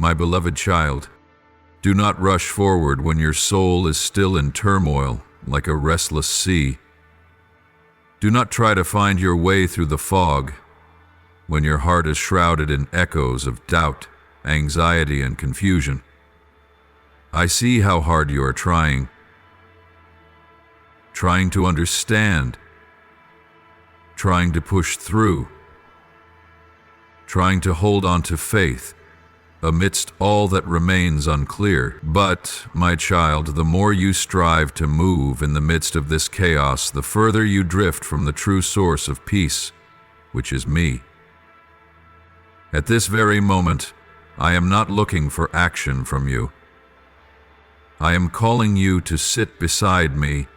My beloved child, do not rush forward when your soul is still in turmoil like a restless sea. Do not try to find your way through the fog when your heart is shrouded in echoes of doubt, anxiety, and confusion. I see how hard you are trying to understand, trying to push through, trying to hold on to faith amidst all that remains unclear. But, my child, the more you strive to move in the midst of this chaos, the further you drift from the true source of peace, which is me. At this very moment, I am not looking for action from you. I am calling you to sit beside me,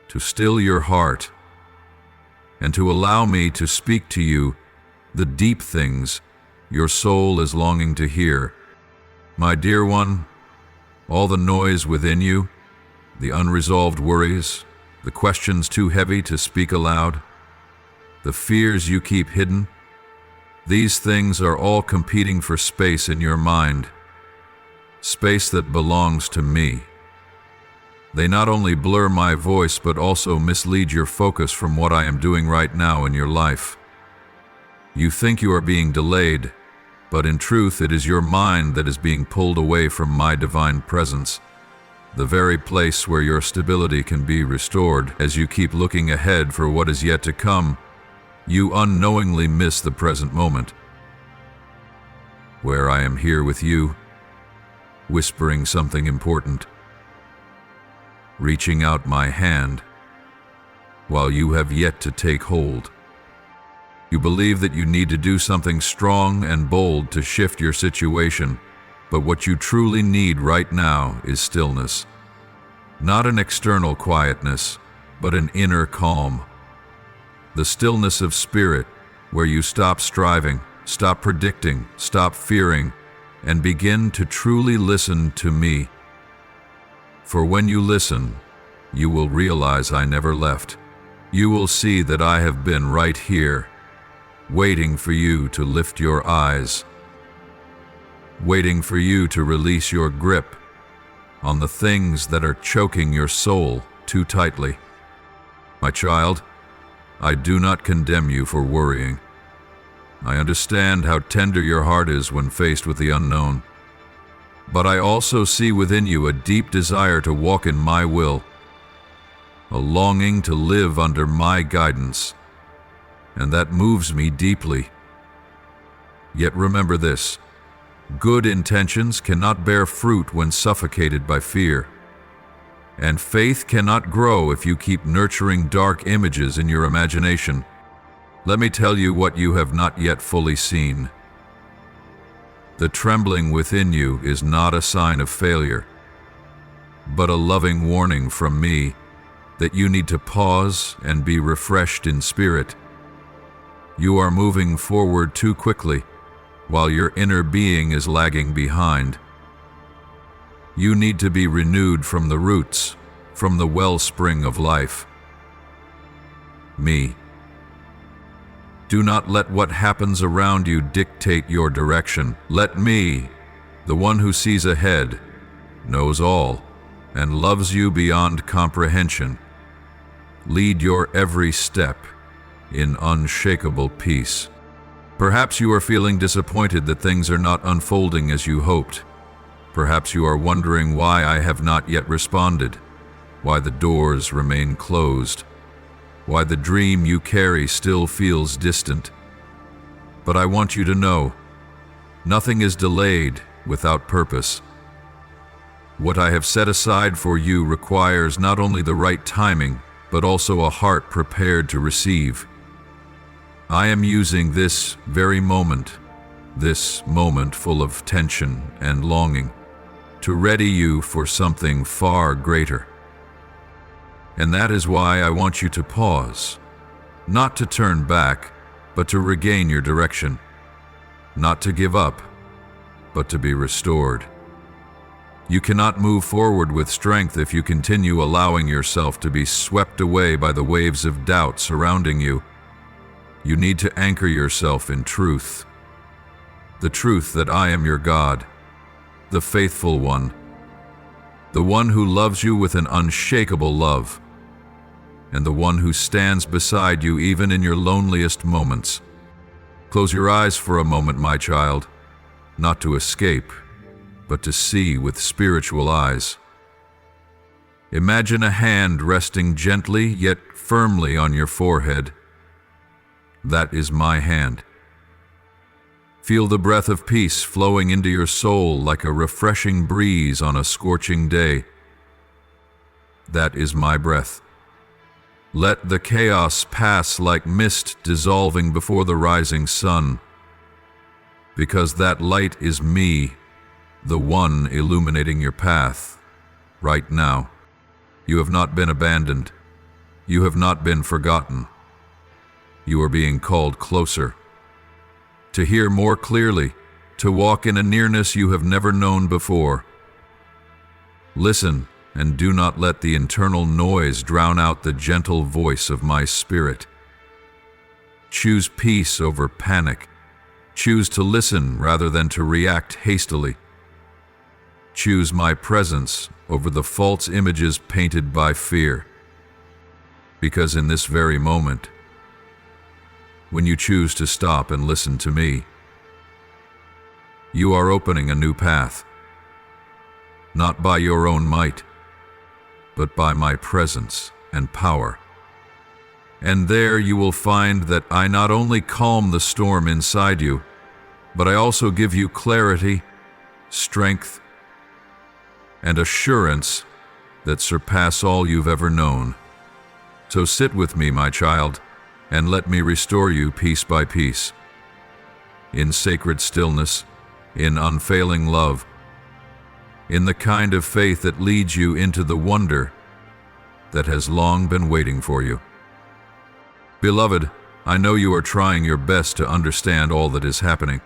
to still your heart, and to allow me to speak to you the deep things your soul is longing to hear. My dear one, all the noise within you, the unresolved worries, the questions too heavy to speak aloud, the fears you keep hidden, these things are all competing for space in your mind, space that belongs to me. They not only blur my voice, but also mislead your focus from what I am doing right now in your life. You think you are being delayed, but in truth it is your mind that is being pulled away from my divine presence, the very place where your stability can be restored. As you keep looking ahead for what is yet to come, you unknowingly miss the present moment, where I am here with you, whispering something important, reaching out my hand, while you have yet to take hold. You believe that you need to do something strong and bold to shift your situation, but what you truly need right now is stillness. Not an external quietness, but an inner calm. The stillness of spirit, where you stop striving, stop predicting, stop fearing, and begin to truly listen to me. For when you listen, you will realize I never left. You will see that I have been right here, waiting for you to lift your eyes, waiting for you to release your grip on the things that are choking your soul too tightly. My child, I do not condemn you for worrying. I understand how tender your heart is when faced with the unknown. But I also see within you a deep desire to walk in my will, a longing to live under my guidance, and that moves me deeply. Yet remember this: good intentions cannot bear fruit when suffocated by fear, and faith cannot grow if you keep nurturing dark images in your imagination. Let me tell you what you have not yet fully seen. The trembling within you is not a sign of failure, but a loving warning from me that you need to pause and be refreshed in spirit. You are moving forward too quickly, while your inner being is lagging behind. You need to be renewed from the roots, from the wellspring of life. Me. Do not let what happens around you dictate your direction. Let me, the one who sees ahead, knows all, and loves you beyond comprehension, lead your every step in unshakable peace. Perhaps you are feeling disappointed that things are not unfolding as you hoped. Perhaps you are wondering why I have not yet responded, why the doors remain closed, why the dream you carry still feels distant. But I want you to know, nothing is delayed without purpose. What I have set aside for you requires not only the right timing, but also a heart prepared to receive. I am using this very moment, this moment full of tension and longing, to ready you for something far greater. And that is why I want you to pause, not to turn back, but to regain your direction, not to give up, but to be restored. You cannot move forward with strength if you continue allowing yourself to be swept away by the waves of doubt surrounding you. You need to anchor yourself in truth. the truth that I am your God, the faithful one, the one who loves you with an unshakable love, and the one who stands beside you even in your loneliest moments. Close your eyes for a moment, my child, not to escape, but to see with spiritual eyes. Imagine a hand resting gently yet firmly on your forehead. That is my hand. Feel the breath of peace flowing into your soul like a refreshing breeze on a scorching day. That is my breath. Let the chaos pass like mist dissolving before the rising sun, because that light is me, the one illuminating your path right now. You have not been abandoned. You have not been forgotten. You are being called closer, to hear more clearly, to walk in a nearness you have never known before. Listen, and do not let the internal noise drown out the gentle voice of my spirit. Choose peace over panic. Choose to listen rather than to react hastily. Choose my presence over the false images painted by fear. Because in this very moment, when you choose to stop and listen to me, you are opening a new path, not by your own might, but by my presence and power. And there you will find that I not only calm the storm inside you, but I also give you clarity, strength, and assurance that surpass all you've ever known. So sit with me, my child, and let me restore you piece by piece, in sacred stillness, in unfailing love, in the kind of faith that leads you into the wonder that has long been waiting for you. Beloved, I know you are trying your best to understand all that is happening.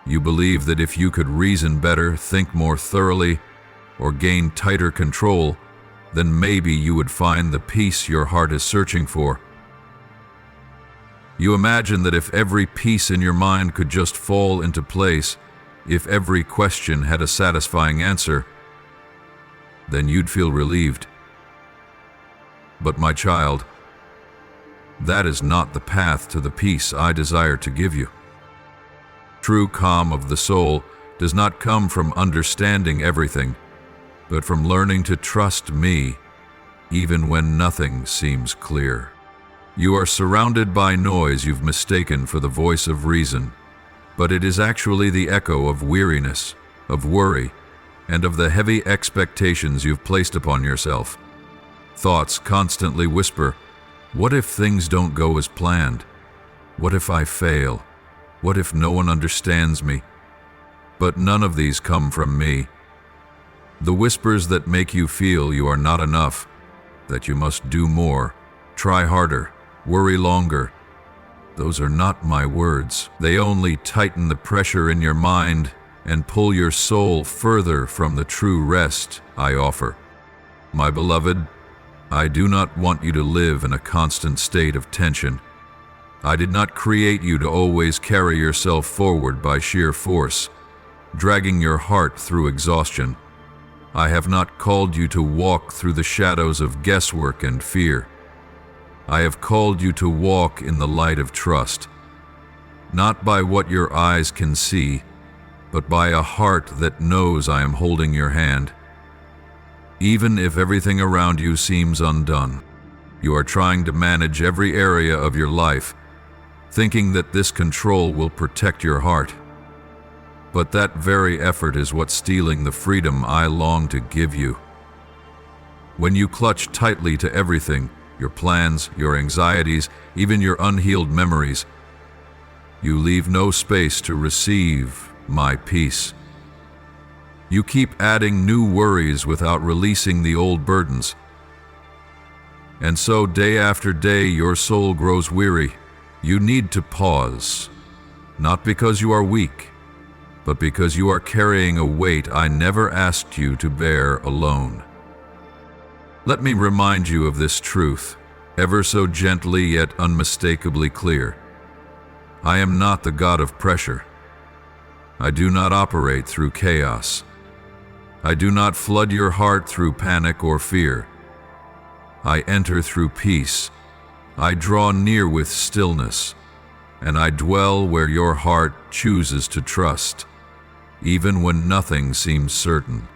You believe that if you could reason better, think more thoroughly, or gain tighter control, then maybe you would find the peace your heart is searching for. You imagine that if every piece in your mind could just fall into place, if every question had a satisfying answer, then you'd feel relieved. But my child, that is not the path to the peace I desire to give you. True calm of the soul does not come from understanding everything, but from learning to trust me, even when nothing seems clear. You are surrounded by noise you've mistaken for the voice of reason, but it is actually the echo of weariness, of worry, and of the heavy expectations you've placed upon yourself. Thoughts constantly whisper, "What if things don't go as planned? What if I fail? What if no one understands me?" But none of these come from me. The whispers that make you feel you are not enough, that you must do more, try harder, worry longer, those are not my words. They only tighten the pressure in your mind and pull your soul further from the true rest I offer. My beloved, I do not want you to live in a constant state of tension. I did not create you to always carry yourself forward by sheer force, dragging your heart through exhaustion. I have not called you to walk through the shadows of guesswork and fear. I have called you to walk in the light of trust, not by what your eyes can see, but by a heart that knows I am holding your hand. Even if everything around you seems undone, you are trying to manage every area of your life, thinking that this control will protect your heart. But that very effort is what's stealing the freedom I long to give you. When you clutch tightly to everything, your plans, your anxieties, even your unhealed memories, you leave no space to receive my peace. You keep adding new worries without releasing the old burdens. And so day after day your soul grows weary. You need to pause, not because you are weak, but because you are carrying a weight I never asked you to bear alone. Let me remind you of this truth, ever so gently yet unmistakably clear. I am not the God of pressure. I do not operate through chaos. I do not flood your heart through panic or fear. I enter through peace. I draw near with stillness, and I dwell where your heart chooses to trust, even when nothing seems certain.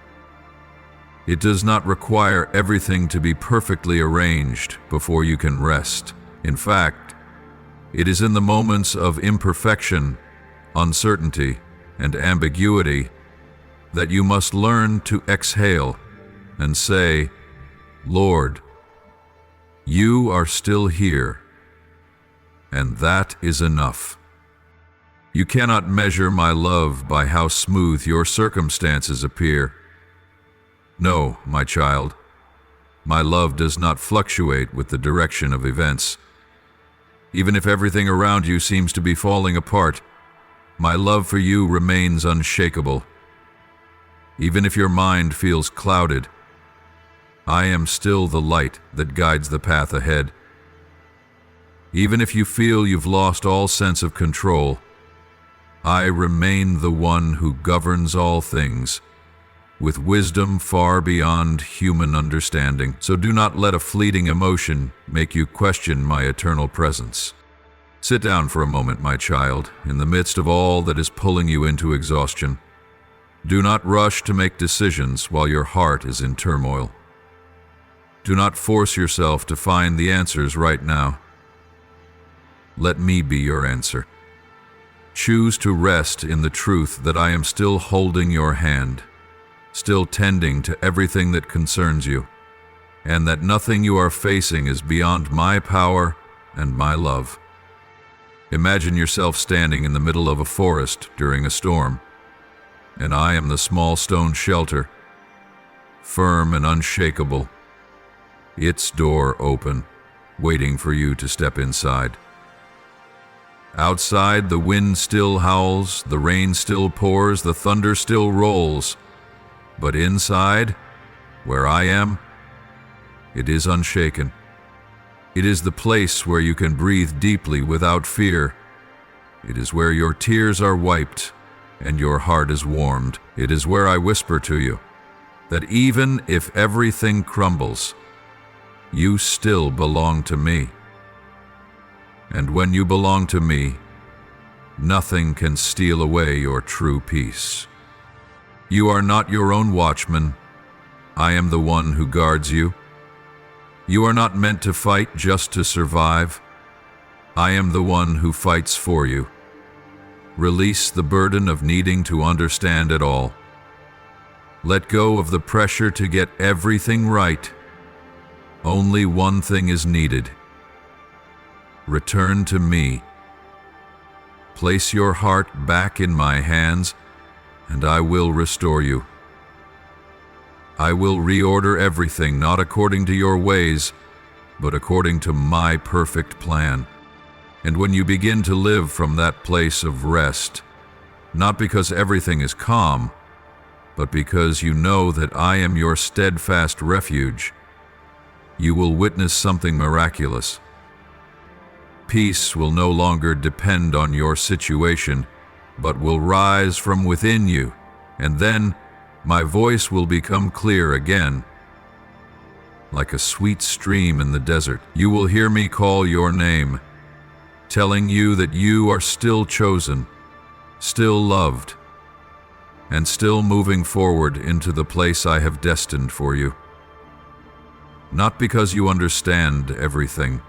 It does not require everything to be perfectly arranged before you can rest. In fact, it is in the moments of imperfection, uncertainty, and ambiguity that you must learn to exhale and say, Lord, you are still here, and that is enough. You cannot measure my love by how smooth your circumstances appear. No, my child, my love does not fluctuate with the direction of events. Even if everything around you seems to be falling apart, my love for you remains unshakable. Even if your mind feels clouded, I am still the light that guides the path ahead. Even if you feel you've lost all sense of control, I remain the one who governs all things, with wisdom far beyond human understanding. So do not let a fleeting emotion make you question my eternal presence. Sit down for a moment, my child, in the midst of all that is pulling you into exhaustion. Do not rush to make decisions while your heart is in turmoil. Do not force yourself to find the answers right now. Let me be your answer. Choose to rest in the truth that I am still holding your hand, still tending to everything that concerns you, and that nothing you are facing is beyond my power and my love. Imagine yourself standing in the middle of a forest during a storm, and I am the small stone shelter, firm and unshakable, its door open, waiting for you to step inside. Outside, the wind still howls, the rain still pours, the thunder still rolls. But inside, where I am, it is unshaken. It is the place where you can breathe deeply without fear. It is where your tears are wiped and your heart is warmed. It is where I whisper to you that even if everything crumbles, you still belong to me. And when you belong to me, nothing can steal away your true peace. You are not your own watchman. I am the one who guards you. You are not meant to fight just to survive. I am the one who fights for you. Release the burden of needing to understand it all. Let go of the pressure to get everything right. Only one thing is needed. Return to me. Place your heart back in my hands, and I will restore you. I will reorder everything, not according to your ways, but according to my perfect plan. And when you begin to live from that place of rest, not because everything is calm, but because you know that I am your steadfast refuge, you will witness something miraculous. Peace will no longer depend on your situation, but will rise from within you, and then my voice will become clear again. Like a sweet stream in the desert, you will hear me call your name, telling you that you are still chosen, still loved, and still moving forward into the place I have destined for you. Not because you understand everything,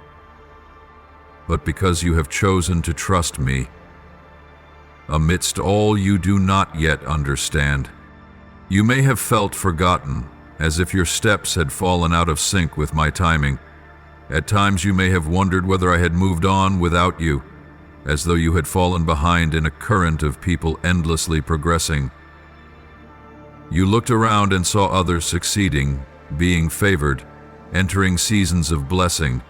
but because you have chosen to trust me. Amidst all you do not yet understand, you may have felt forgotten, as if your steps had fallen out of sync with my timing. At times you may have wondered whether I had moved on without you, as though you had fallen behind in a current of people endlessly progressing. You looked around and saw others succeeding, being favored, entering seasons of blessing,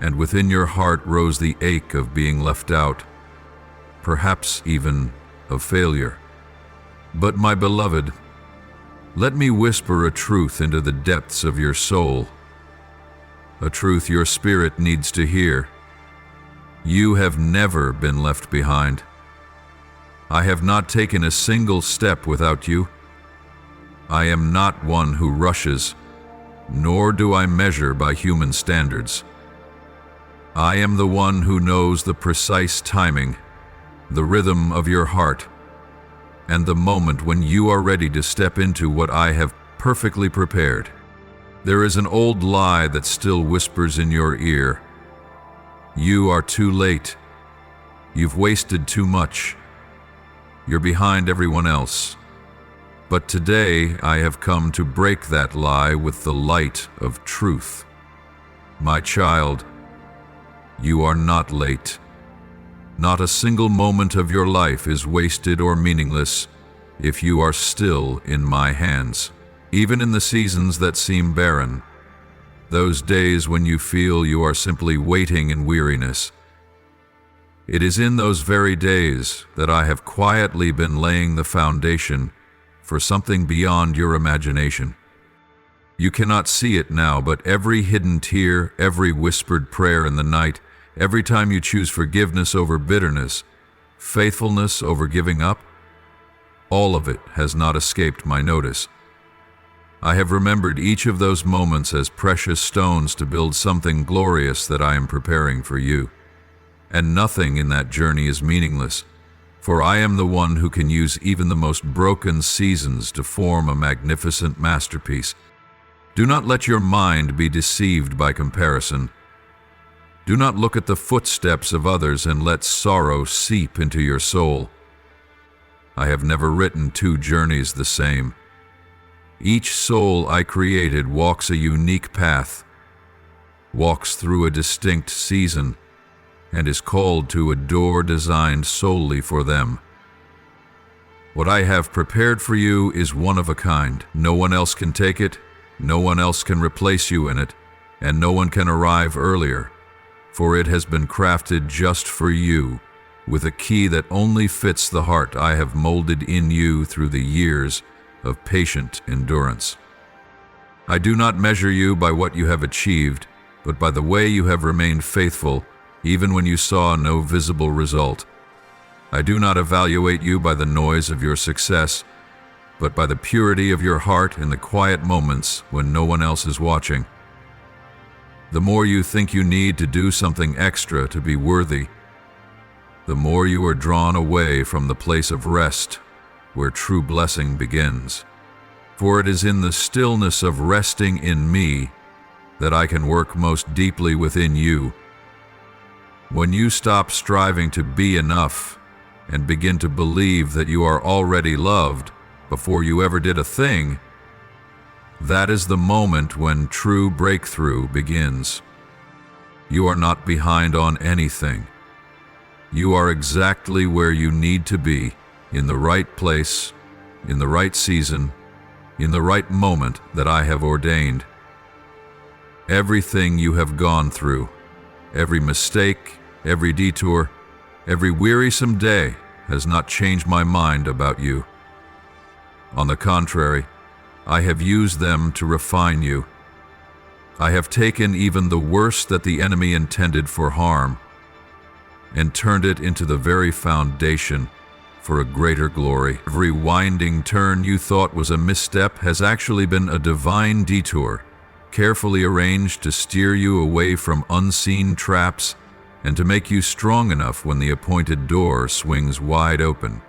and within your heart rose the ache of being left out, perhaps even of failure. But my beloved, let me whisper a truth into the depths of your soul, a truth your spirit needs to hear. You have never been left behind. I have not taken a single step without you. I am not one who rushes, nor do I measure by human standards. I am the one who knows the precise timing, the rhythm of your heart, and the moment when you are ready to step into what I have perfectly prepared. There is an old lie that still whispers in your ear. You are too late. You've wasted too much. You're behind everyone else. But today I have come to break that lie with the light of truth. My child, you are not late. Not a single moment of your life is wasted or meaningless if you are still in my hands. Even in the seasons that seem barren, those days when you feel you are simply waiting in weariness, it is in those very days that I have quietly been laying the foundation for something beyond your imagination. You cannot see it now, but every hidden tear, every whispered prayer in the night, every time you choose forgiveness over bitterness, faithfulness over giving up, all of it has not escaped my notice. I have remembered each of those moments as precious stones to build something glorious that I am preparing for you. And nothing in that journey is meaningless, for I am the one who can use even the most broken seasons to form a magnificent masterpiece. Do not let your mind be deceived by comparison. Do not look at the footsteps of others and let sorrow seep into your soul. I have never written two journeys the same. Each soul I created walks a unique path, walks through a distinct season, and is called to a door designed solely for them. What I have prepared for you is one of a kind. No one else can take it, no one else can replace you in it, and no one can arrive earlier, for it has been crafted just for you, with a key that only fits the heart I have molded in you through the years of patient endurance. I do not measure you by what you have achieved, but by the way you have remained faithful, even when you saw no visible result. I do not evaluate you by the noise of your success, but by the purity of your heart in the quiet moments when no one else is watching. The more you think you need to do something extra to be worthy, the more you are drawn away from the place of rest where true blessing begins. For it is in the stillness of resting in me that I can work most deeply within you. When you stop striving to be enough and begin to believe that you are already loved before you ever did a thing, that is the moment when true breakthrough begins. You are not behind on anything. You are exactly where you need to be, in the right place, in the right season, in the right moment that I have ordained. Everything you have gone through, every mistake, every detour, every wearisome day has not changed my mind about you. On the contrary, I have used them to refine you. I have taken even the worst that the enemy intended for harm and turned it into the very foundation for a greater glory. Every winding turn you thought was a misstep has actually been a divine detour, carefully arranged to steer you away from unseen traps and to make you strong enough when the appointed door swings wide open.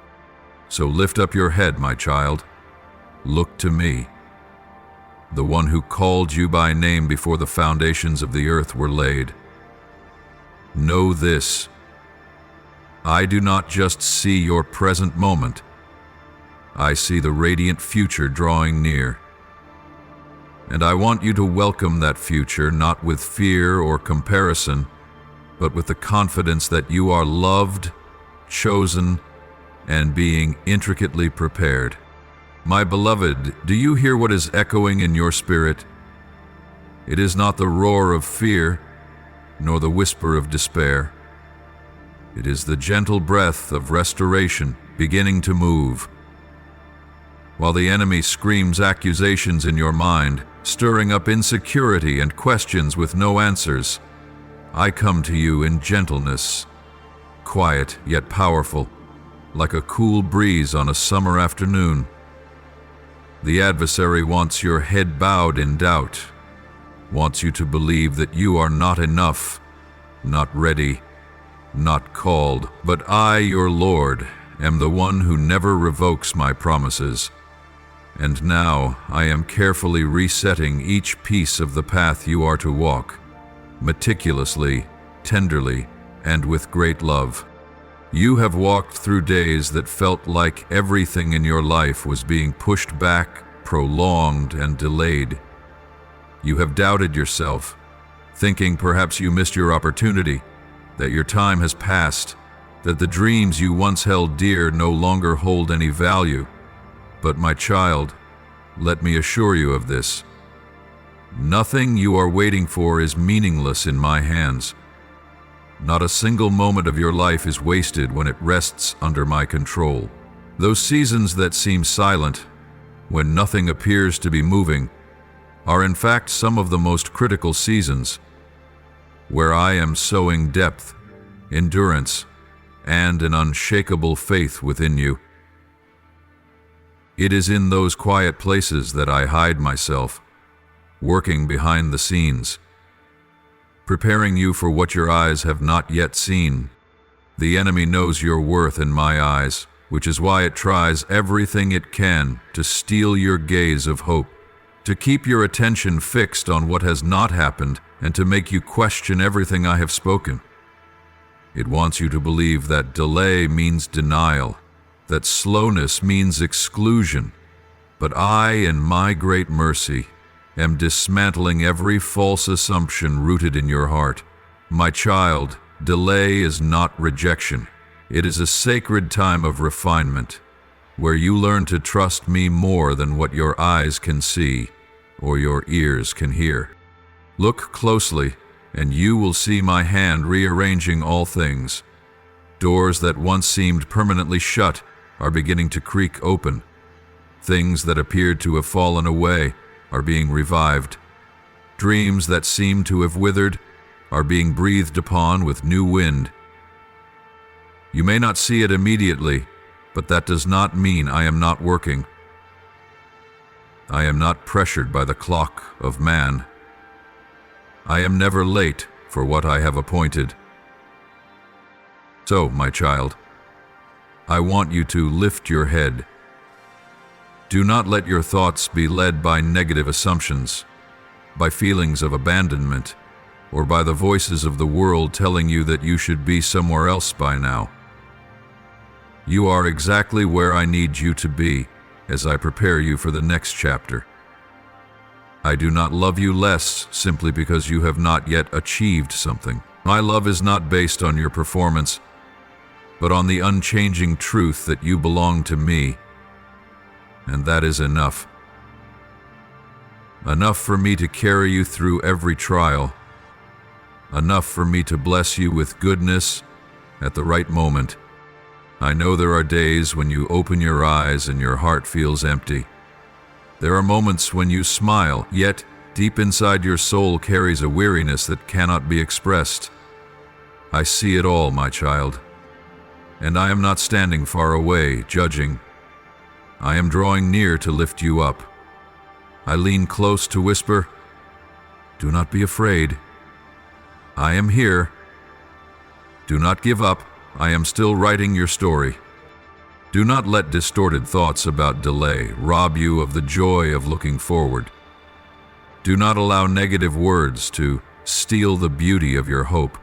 So lift up your head, my child. Look to me, the one who called you by name before the foundations of the earth were laid. Know this: I do not just see your present moment, I see the radiant future drawing near. And I want you to welcome that future not with fear or comparison, but with the confidence that you are loved, chosen, and being intricately prepared. My beloved, do you hear what is echoing in your spirit? It is not the roar of fear, nor the whisper of despair. It is the gentle breath of restoration beginning to move. While the enemy screams accusations in your mind, stirring up insecurity and questions with no answers, I come to you in gentleness, quiet yet powerful, like a cool breeze on a summer afternoon. The adversary wants your head bowed in doubt, wants you to believe that you are not enough, not ready, not called. But I, your Lord, am the one who never revokes my promises. And now I am carefully resetting each piece of the path you are to walk, meticulously, tenderly, and with great love. You have walked through days that felt like everything in your life was being pushed back, prolonged, and delayed. You have doubted yourself, thinking perhaps you missed your opportunity, that your time has passed, that the dreams you once held dear no longer hold any value. But my child, let me assure you of this. Nothing you are waiting for is meaningless in my hands. Not a single moment of your life is wasted when it rests under my control. Those seasons that seem silent, when nothing appears to be moving, are in fact some of the most critical seasons, where I am sowing depth, endurance, and an unshakable faith within you. It is in those quiet places that I hide myself, working behind the scenes, preparing you for what your eyes have not yet seen. The enemy knows your worth in my eyes, which is why it tries everything it can to steal your gaze of hope, to keep your attention fixed on what has not happened, and to make you question everything I have spoken. It wants you to believe that delay means denial, that slowness means exclusion. But I, in my great mercy, am dismantling every false assumption rooted in your heart. My child, delay is not rejection. It is a sacred time of refinement, where you learn to trust me more than what your eyes can see or your ears can hear. Look closely, and you will see my hand rearranging all things. Doors that once seemed permanently shut are beginning to creak open. Things that appeared to have fallen away are being revived. Dreams that seemed to have withered are being breathed upon with new wind. You may not see it immediately, but that does not mean I am not working. I am not pressured by the clock of man. I am never late for what I have appointed. So, my child, I want you to lift your head. Do not let your thoughts be led by negative assumptions, by feelings of abandonment, or by the voices of the world telling you that you should be somewhere else by now. You are exactly where I need you to be as I prepare you for the next chapter. I do not love you less simply because you have not yet achieved something. My love is not based on your performance, but on the unchanging truth that you belong to me, and that is enough. Enough for me to carry you through every trial, enough for me to bless you with goodness at the right moment. I know there are days when you open your eyes and your heart feels empty. There are moments when you smile, yet deep inside your soul carries a weariness that cannot be expressed. I see it all, my child, and I am not standing far away, judging. I am drawing near to lift you up. I lean close to whisper, "Do not be afraid. I am here. Do not give up. I am still writing your story." Do not let distorted thoughts about delay rob you of the joy of looking forward. Do not allow negative words to steal the beauty of your hope.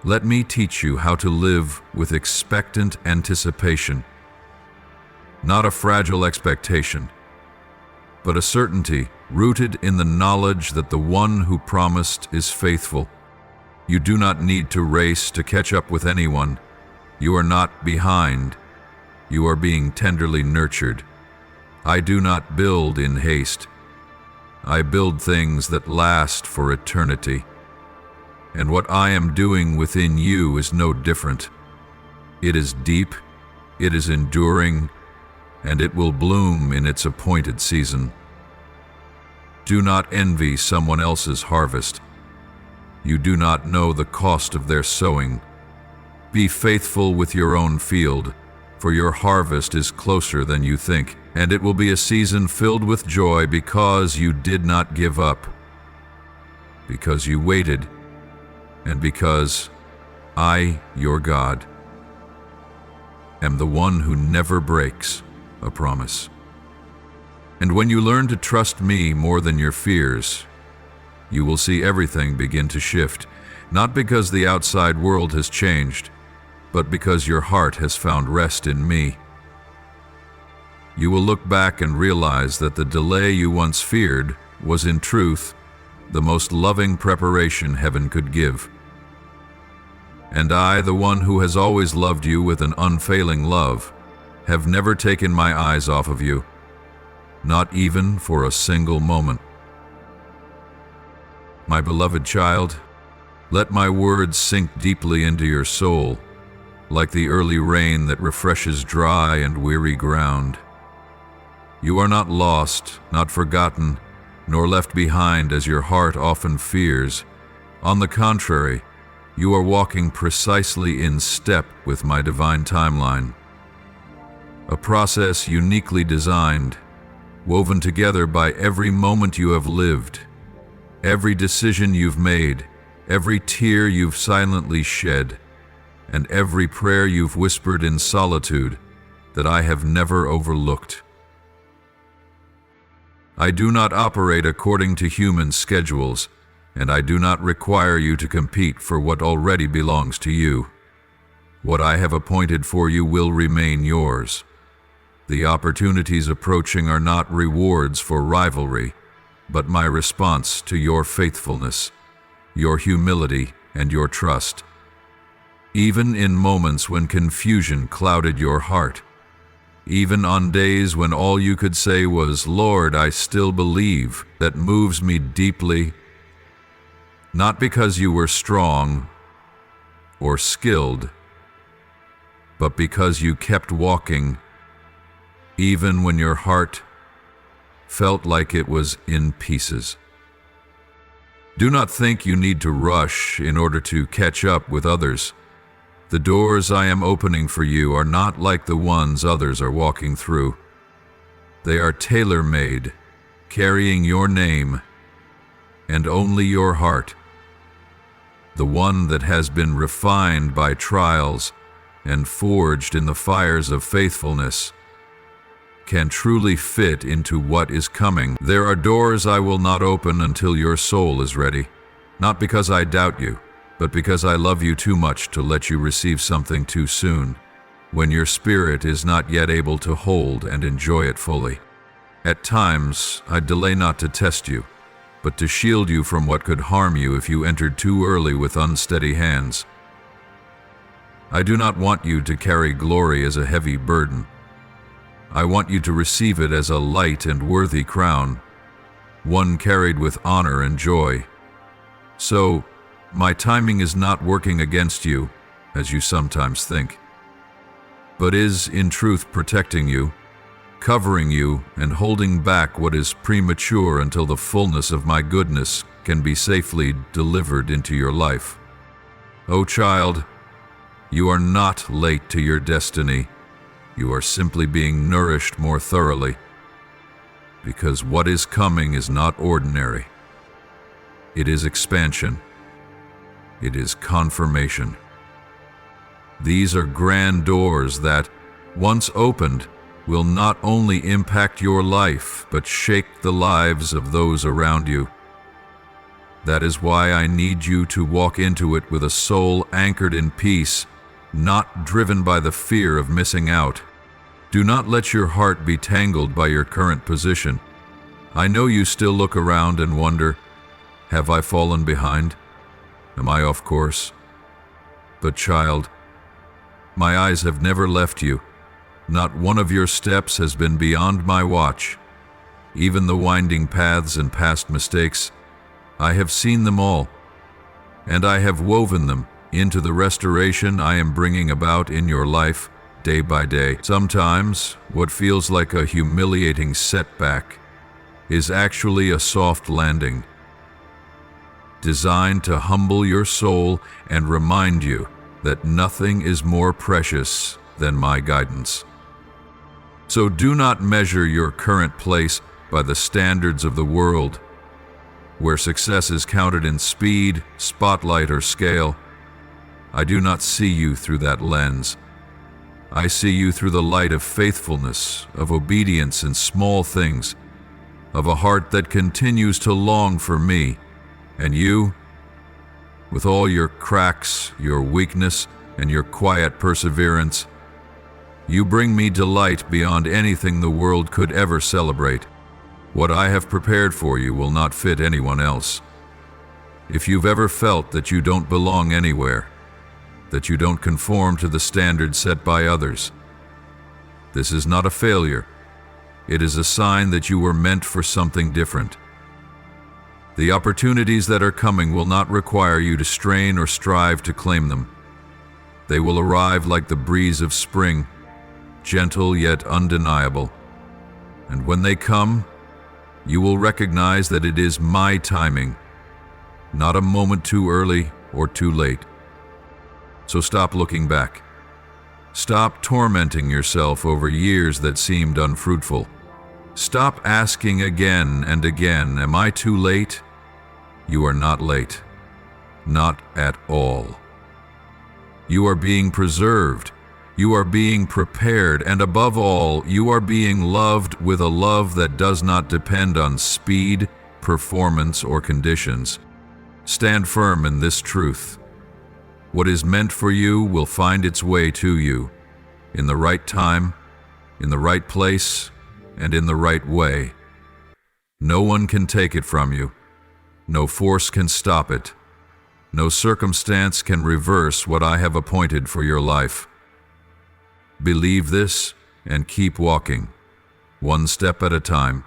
Let me teach you how to live with expectant anticipation, not a fragile expectation, but a certainty rooted in the knowledge that the one who promised is faithful. You do not need to race to catch up with anyone. You are not behind. You are being tenderly nurtured. I do not build in haste. I build things that last for eternity. And what I am doing within you is no different. It is deep, it is enduring, and it will bloom in its appointed season. Do not envy someone else's harvest. You do not know the cost of their sowing, Be faithful with your own field, for your harvest is closer than you think, and it will be a season filled with joy because you did not give up, because you waited, and because I, your God, am the one who never breaks a promise. And when you learn to trust me more than your fears, you will see everything begin to shift, not because the outside world has changed, but because your heart has found rest in me. You will look back and realize that the delay you once feared was in truth the most loving preparation heaven could give. And I, the one who has always loved you with an unfailing love, have never taken my eyes off of you, not even for a single moment. My beloved child, let my words sink deeply into your soul, like the early rain that refreshes dry and weary ground. You are not lost, not forgotten, nor left behind as your heart often fears. On the contrary, you are walking precisely in step with my divine timeline. A process uniquely designed, woven together by every moment you have lived, every decision you've made, every tear you've silently shed, and every prayer you've whispered in solitude that I have never overlooked. I do not operate according to human schedules, and I do not require you to compete for what already belongs to you. What I have appointed for you will remain yours. The opportunities approaching are not rewards for rivalry, but my response to your faithfulness, your humility, and your trust. Even in moments when confusion clouded your heart, even on days when all you could say was, "Lord, I still believe," that moves me deeply, not because you were strong or skilled, but because you kept walking, even when your heart felt like it was in pieces. Do not think you need to rush in order to catch up with others. The doors I am opening for you are not like the ones others are walking through. They are tailor-made, carrying your name and only your heart, the one that has been refined by trials and forged in the fires of faithfulness, can truly fit into what is coming. There are doors I will not open until your soul is ready, not because I doubt you, but because I love you too much to let you receive something too soon, when your spirit is not yet able to hold and enjoy it fully. At times, I delay not to test you, but to shield you from what could harm you if you entered too early with unsteady hands. I do not want you to carry glory as a heavy burden. I want you to receive it as a light and worthy crown, one carried with honor and joy. So, my timing is not working against you, as you sometimes think, but is in truth protecting you, covering you, and holding back what is premature until the fullness of my goodness can be safely delivered into your life. O child, you are not late to your destiny. You are simply being nourished more thoroughly, because what is coming is not ordinary. It is expansion. It is confirmation. These are grand doors that, once opened, will not only impact your life, but shake the lives of those around you. That is why I need you to walk into it with a soul anchored in peace, not driven by the fear of missing out. Do not let your heart be tangled by your current position. I know you still look around and wonder, have I fallen behind? Am I off course? But child, my eyes have never left you. Not one of your steps has been beyond my watch. Even the winding paths and past mistakes, I have seen them all, and I have woven them into the restoration I am bringing about in your life day by day. Sometimes, what feels like a humiliating setback is actually a soft landing, designed to humble your soul and remind you that nothing is more precious than my guidance. So do not measure your current place by the standards of the world, where success is counted in speed, spotlight, or scale. I do not see you through that lens. I see you through the light of faithfulness, of obedience in small things, of a heart that continues to long for me. And you, with all your cracks, your weakness, and your quiet perseverance, you bring me delight beyond anything the world could ever celebrate. What I have prepared for you will not fit anyone else. If you've ever felt that you don't belong anywhere, that you don't conform to the standards set by others, this is not a failure. It is a sign that you were meant for something different. The opportunities that are coming will not require you to strain or strive to claim them. They will arrive like the breeze of spring, gentle yet undeniable. And when they come, you will recognize that it is my timing, not a moment too early or too late. So stop looking back. Stop tormenting yourself over years that seemed unfruitful. Stop asking again and again, am I too late? You are not late. Not at all. You are being preserved. You are being prepared, and above all, you are being loved with a love that does not depend on speed, performance, or conditions. Stand firm in this truth. What is meant for you will find its way to you, in the right time, in the right place, and in the right way. No one can take it from you. No force can stop it. No circumstance can reverse what I have appointed for your life. Believe this and keep walking, one step at a time.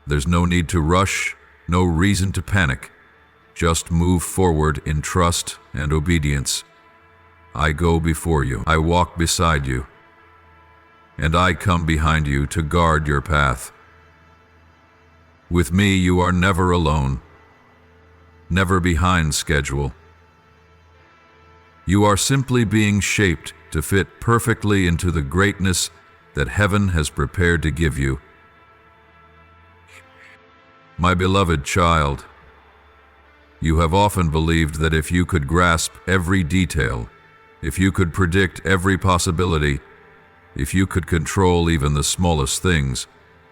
There's no need to rush, no reason to panic. Just move forward in trust and obedience. I go before you. I walk beside you. And I come behind you to guard your path. With me, you are never alone, never behind schedule. You are simply being shaped to fit perfectly into the greatness that heaven has prepared to give you. My beloved child, you have often believed that if you could grasp every detail, if you could predict every possibility, if you could control even the smallest things,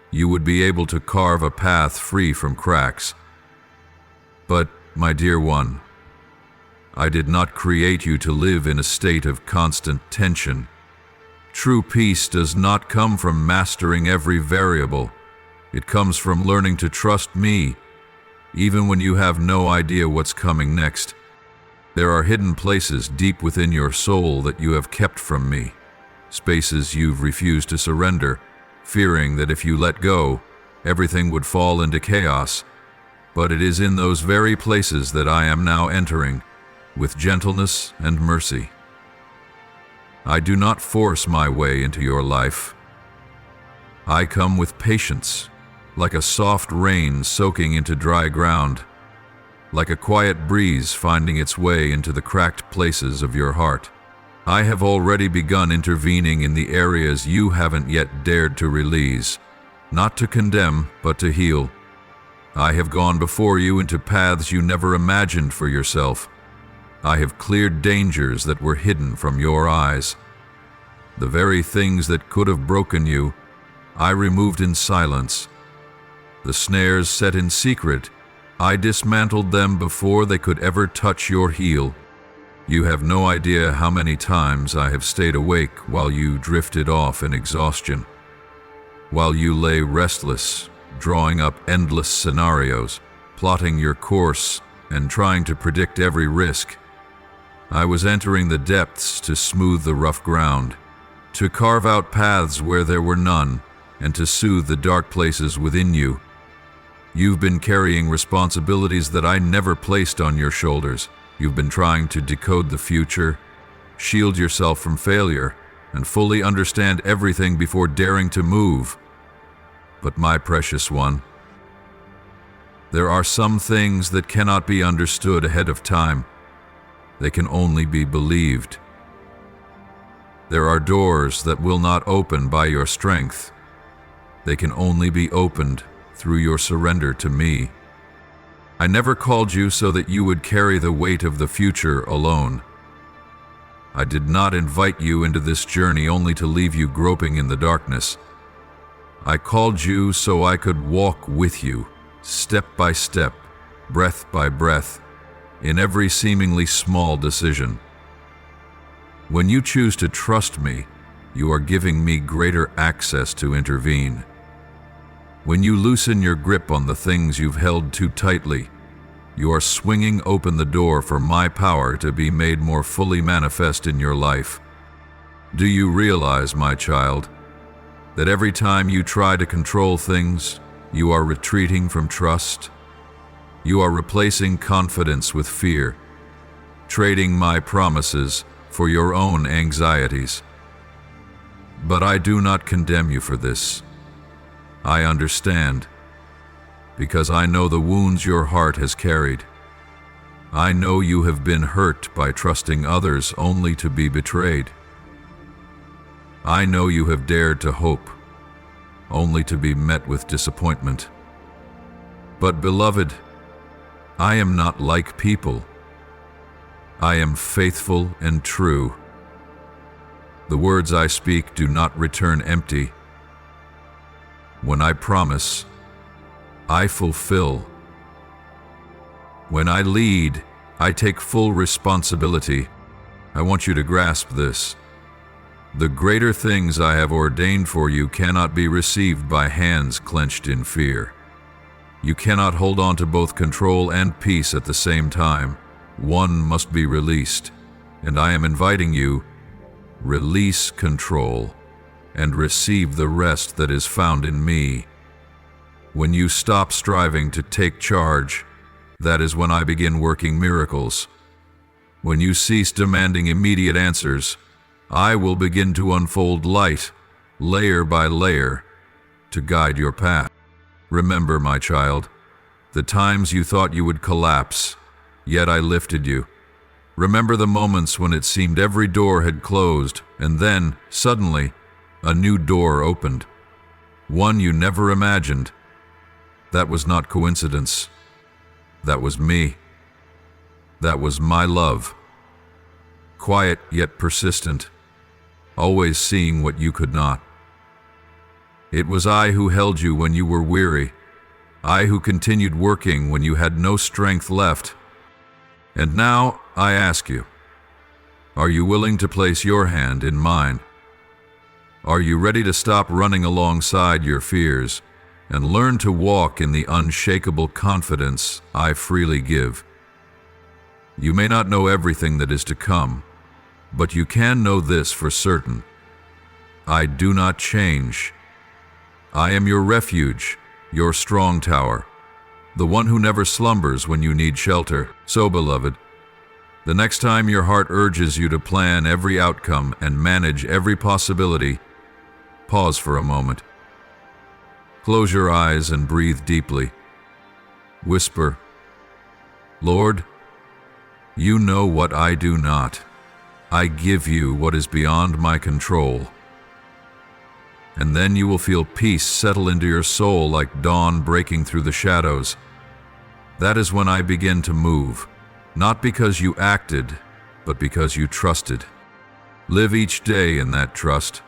you would be able to carve a path free from cracks. But, my dear one, I did not create you to live in a state of constant tension. True peace does not come from mastering every variable. It comes from learning to trust me, even when you have no idea what's coming next. There are hidden places deep within your soul that you have kept from me, spaces you've refused to surrender, fearing that if you let go, everything would fall into chaos. But it is in those very places that I am now entering, with gentleness and mercy. I do not force my way into your life. I come with patience, like a soft rain soaking into dry ground, like a quiet breeze finding its way into the cracked places of your heart. I have already begun intervening in the areas you haven't yet dared to release, not to condemn, but to heal. I have gone before you into paths you never imagined for yourself. I have cleared dangers that were hidden from your eyes. The very things that could have broken you, I removed in silence. The snares set in secret, I dismantled them before they could ever touch your heel. You have no idea how many times I have stayed awake while you drifted off in exhaustion, while you lay restless, drawing up endless scenarios, plotting your course and trying to predict every risk. I was entering the depths to smooth the rough ground, to carve out paths where there were none, and to soothe the dark places within you. You've been carrying responsibilities that I never placed on your shoulders. You've been trying to decode the future, shield yourself from failure, and fully understand everything before daring to move. But my precious one, there are some things that cannot be understood ahead of time. they can only be believed. There are doors that will not open by your strength. They can only be opened through your surrender to me. I never called you so that you would carry the weight of the future alone. I did not invite you into this journey only to leave you groping in the darkness. I called you so I could walk with you, step by step, breath by breath, in every seemingly small decision. When you choose to trust me, you are giving me greater access to intervene. When you loosen your grip on the things you've held too tightly, you are swinging open the door for my power to be made more fully manifest in your life. Do you realize, my child, that every time you try to control things, you are retreating from trust? You are replacing confidence with fear, trading my promises for your own anxieties. But I do not condemn you for this. I understand, because I know the wounds your heart has carried. I know you have been hurt by trusting others only to be betrayed. I know you have dared to hope, only to be met with disappointment. But beloved, I am not like people. I am faithful and true. The words I speak do not return empty. When I promise, I fulfill. When I lead, I take full responsibility. I want you to grasp this. The greater things I have ordained for you cannot be received by hands clenched in fear. You cannot hold on to both control and peace at the same time. One must be released, and I am inviting you, release control and receive the rest that is found in me. When you stop striving to take charge, that is when I begin working miracles. When you cease demanding immediate answers, I will begin to unfold light, layer by layer, to guide your path. Remember, my child, the times you thought you would collapse, yet I lifted you. Remember the moments when it seemed every door had closed, and then, suddenly, a new door opened. One you never imagined. That was not coincidence. That was me. That was my love. Quiet yet persistent, always seeing what you could not. It was I who held you when you were weary, I who continued working when you had no strength left. And now I ask you, are you willing to place your hand in mine? Are you ready to stop running alongside your fears and learn to walk in the unshakable confidence I freely give? You may not know everything that is to come, but you can know this for certain. I do not change. I am your refuge, your strong tower, the one who never slumbers when you need shelter. So, beloved, the next time your heart urges you to plan every outcome and manage every possibility, pause for a moment. Close your eyes and breathe deeply. Whisper, Lord, you know what I do not. I give you what is beyond my control. And then you will feel peace settle into your soul like dawn breaking through the shadows. That is when I begin to move, not because you acted, but because you trusted. Live each day in that trust.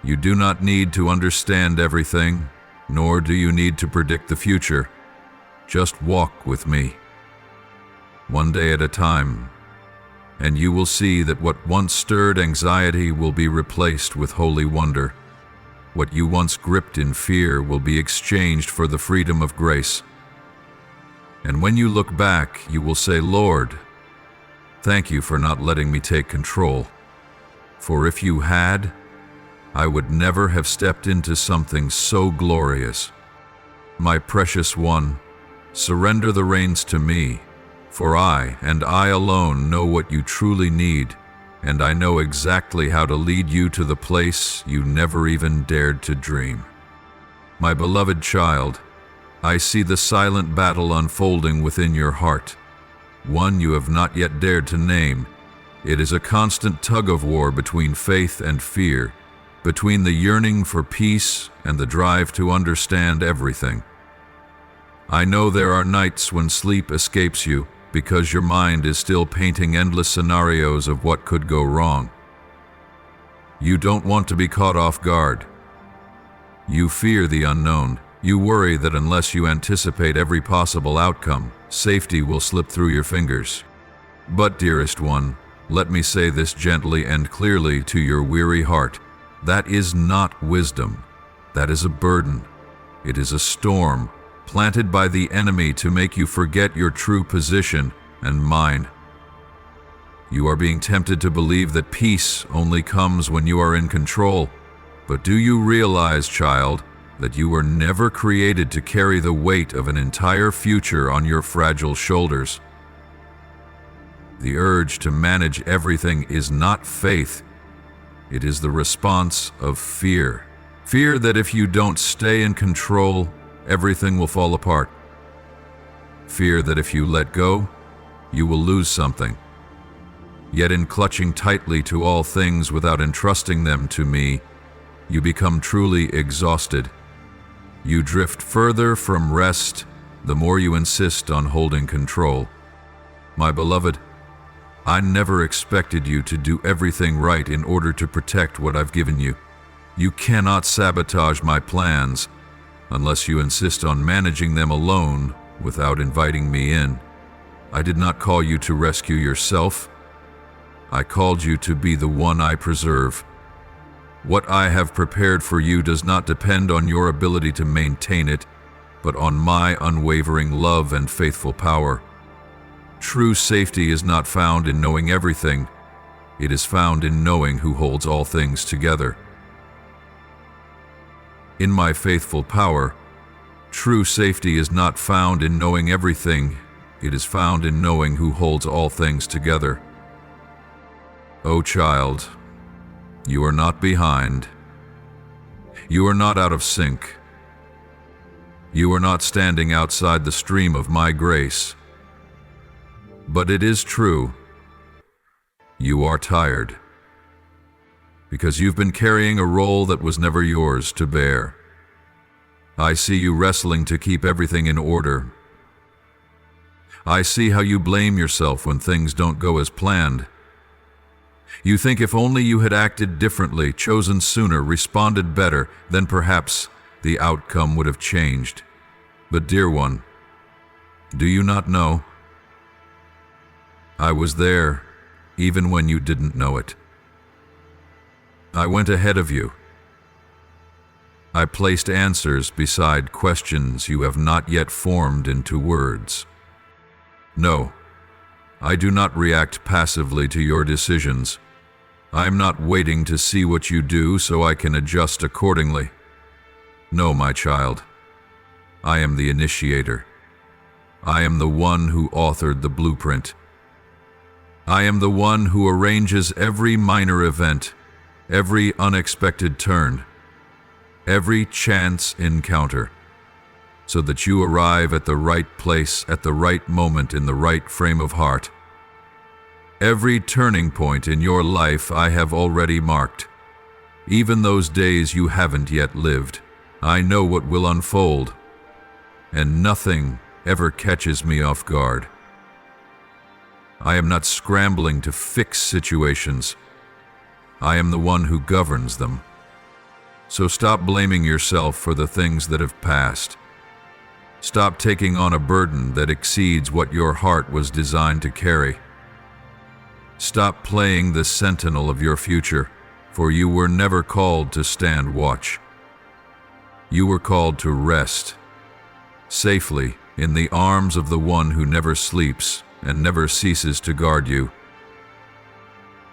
You do not need to understand everything, nor do you need to predict the future. Just walk with me, one day at a time, and you will see that what once stirred anxiety will be replaced with holy wonder. What you once gripped in fear will be exchanged for the freedom of grace. And when you look back, you will say, Lord, thank you for not letting me take control. For if you had, I would never have stepped into something so glorious. My precious one, surrender the reins to me, for I, and I alone, know what you truly need, and I know exactly how to lead you to the place you never even dared to dream. My beloved child, I see the silent battle unfolding within your heart. one you have not yet dared to name. It is a constant tug-of-war between faith and fear, between the yearning for peace and the drive to understand everything. I know there are nights when sleep escapes you because your mind is still painting endless scenarios of what could go wrong. You don't want to be caught off guard. You fear the unknown. You worry that unless you anticipate every possible outcome, safety will slip through your fingers. But, dearest one, let me say this gently and clearly to your weary heart. That is not wisdom. That is a burden. It is a storm planted by the enemy to make you forget your true position and mine. You are being tempted to believe that peace only comes when you are in control. But do you realize, child, that you were never created to carry the weight of an entire future on your fragile shoulders? The urge to manage everything is not faith. It is the response of fear. Fear that if you don't stay in control, everything will fall apart. Fear that if you let go, you will lose something. Yet in clutching tightly to all things without entrusting them to me, you become truly exhausted. You drift further from rest the more you insist on holding control. My beloved, I never expected you to do everything right in order to protect what I've given you. You cannot sabotage my plans unless you insist on managing them alone without inviting me in. I did not call you to rescue yourself. I called you to be the one I preserve. What I have prepared for you does not depend on your ability to maintain it, but on my unwavering love and faithful power. True safety is not found in knowing everything. It is found in knowing who holds all things together. In my faithful power, true safety is not found in knowing everything. It is found in knowing who holds all things together. O child, you are not behind. You are not out of sync. You are not standing outside the stream of my grace. But it is true, you are tired, because you've been carrying a role that was never yours to bear. I see you wrestling to keep everything in order. I see how you blame yourself when things don't go as planned. You think if only you had acted differently, chosen sooner, responded better, then perhaps the outcome would have changed. But dear one, do you not know? I was there, even when you didn't know it. I went ahead of you. I placed answers beside questions you have not yet formed into words. No, I do not react passively to your decisions. I am not waiting to see what you do so I can adjust accordingly. No, my child, I am the initiator. I am the one who authored the blueprint. I am the one who arranges every minor event, every unexpected turn, every chance encounter, so that you arrive at the right place at the right moment in the right frame of heart. Every turning point in your life I have already marked. Even those days you haven't yet lived, I know what will unfold, and nothing ever catches me off guard. I am not scrambling to fix situations. I am the one who governs them. So stop blaming yourself for the things that have passed. Stop taking on a burden that exceeds what your heart was designed to carry. Stop playing the sentinel of your future, for you were never called to stand watch. You were called to rest, safely in the arms of the one who never sleeps and never ceases to guard you.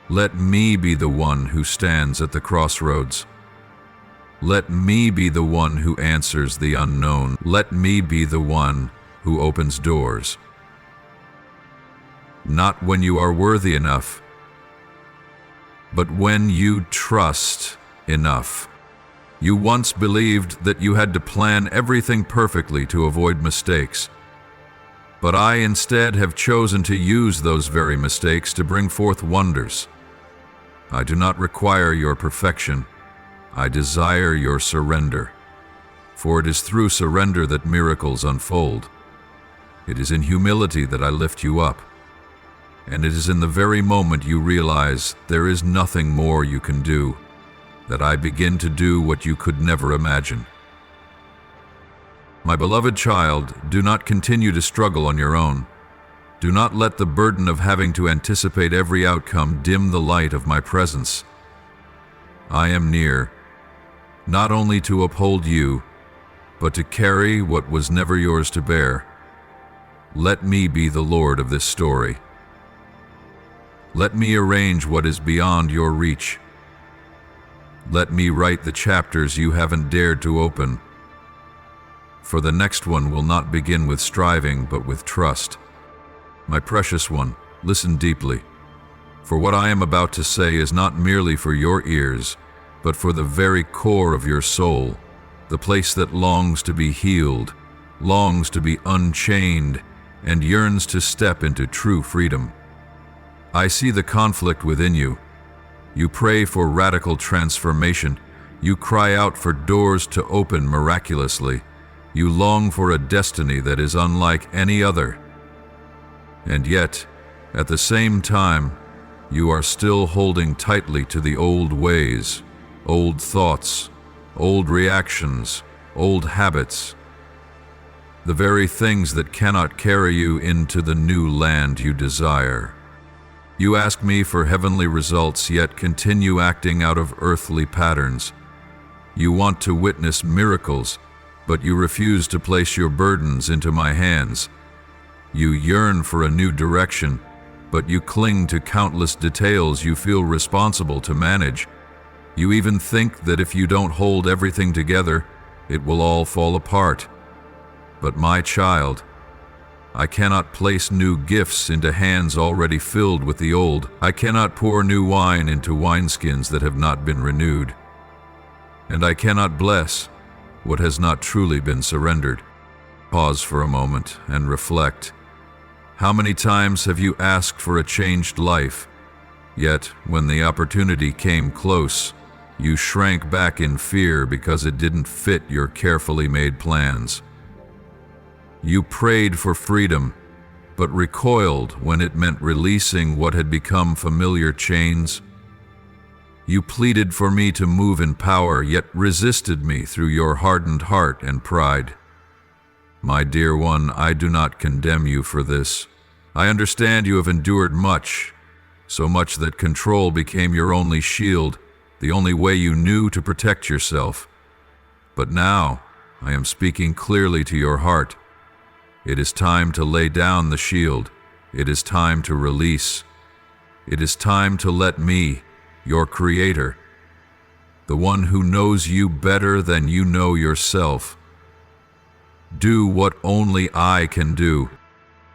Let me be the one who stands at the crossroads. Let me be the one who answers the unknown. Let me be the one who opens doors. Not when you are worthy enough, but when you trust enough. You once believed that you had to plan everything perfectly to avoid mistakes. But I instead have chosen to use those very mistakes to bring forth wonders. I do not require your perfection. I desire your surrender. For it is through surrender that miracles unfold. It is in humility that I lift you up. And it is in the very moment you realize there is nothing more you can do, that I begin to do what you could never imagine. My beloved child, do not continue to struggle on your own. Do not let the burden of having to anticipate every outcome dim the light of my presence. I am near, not only to uphold you, but to carry what was never yours to bear. Let me be the Lord of this story. Let me arrange what is beyond your reach. Let me write the chapters you haven't dared to open. For the next one will not begin with striving, but with trust. My precious one, listen deeply, for what I am about to say is not merely for your ears, but for the very core of your soul, the place that longs to be healed, longs to be unchained, and yearns to step into true freedom. I see the conflict within you. You pray for radical transformation. You cry out for doors to open miraculously. You long for a destiny that is unlike any other. And yet, at the same time, you are still holding tightly to the old ways, old thoughts, old reactions, old habits, the very things that cannot carry you into the new land you desire. You ask me for heavenly results, yet continue acting out of earthly patterns. You want to witness miracles, but you refuse to place your burdens into my hands. You yearn for a new direction, but you cling to countless details you feel responsible to manage. You even think that if you don't hold everything together, it will all fall apart. But my child, I cannot place new gifts into hands already filled with the old. I cannot pour new wine into wineskins that have not been renewed. And I cannot bless what has not truly been surrendered. Pause for a moment and reflect. How many times have you asked for a changed life, yet when the opportunity came close, you shrank back in fear because it didn't fit your carefully made plans? You prayed for freedom, but recoiled when it meant releasing what had become familiar chains. You pleaded for me to move in power, yet resisted me through your hardened heart and pride. My dear one, I do not condemn you for this. I understand you have endured much, so much that control became your only shield, the only way you knew to protect yourself. But now, I am speaking clearly to your heart. It is time to lay down the shield. It is time to release. It is time to let me, your Creator, the one who knows you better than you know yourself, do what only I can do.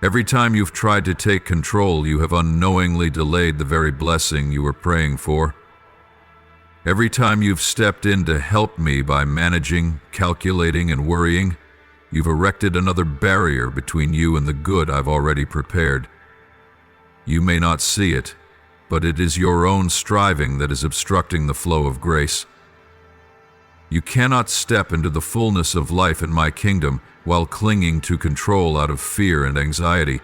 Every time you've tried to take control, you have unknowingly delayed the very blessing you were praying for. Every time you've stepped in to help me by managing, calculating, and worrying, you've erected another barrier between you and the good I've already prepared. You may not see it, but it is your own striving that is obstructing the flow of grace. You cannot step into the fullness of life in my kingdom while clinging to control out of fear and anxiety.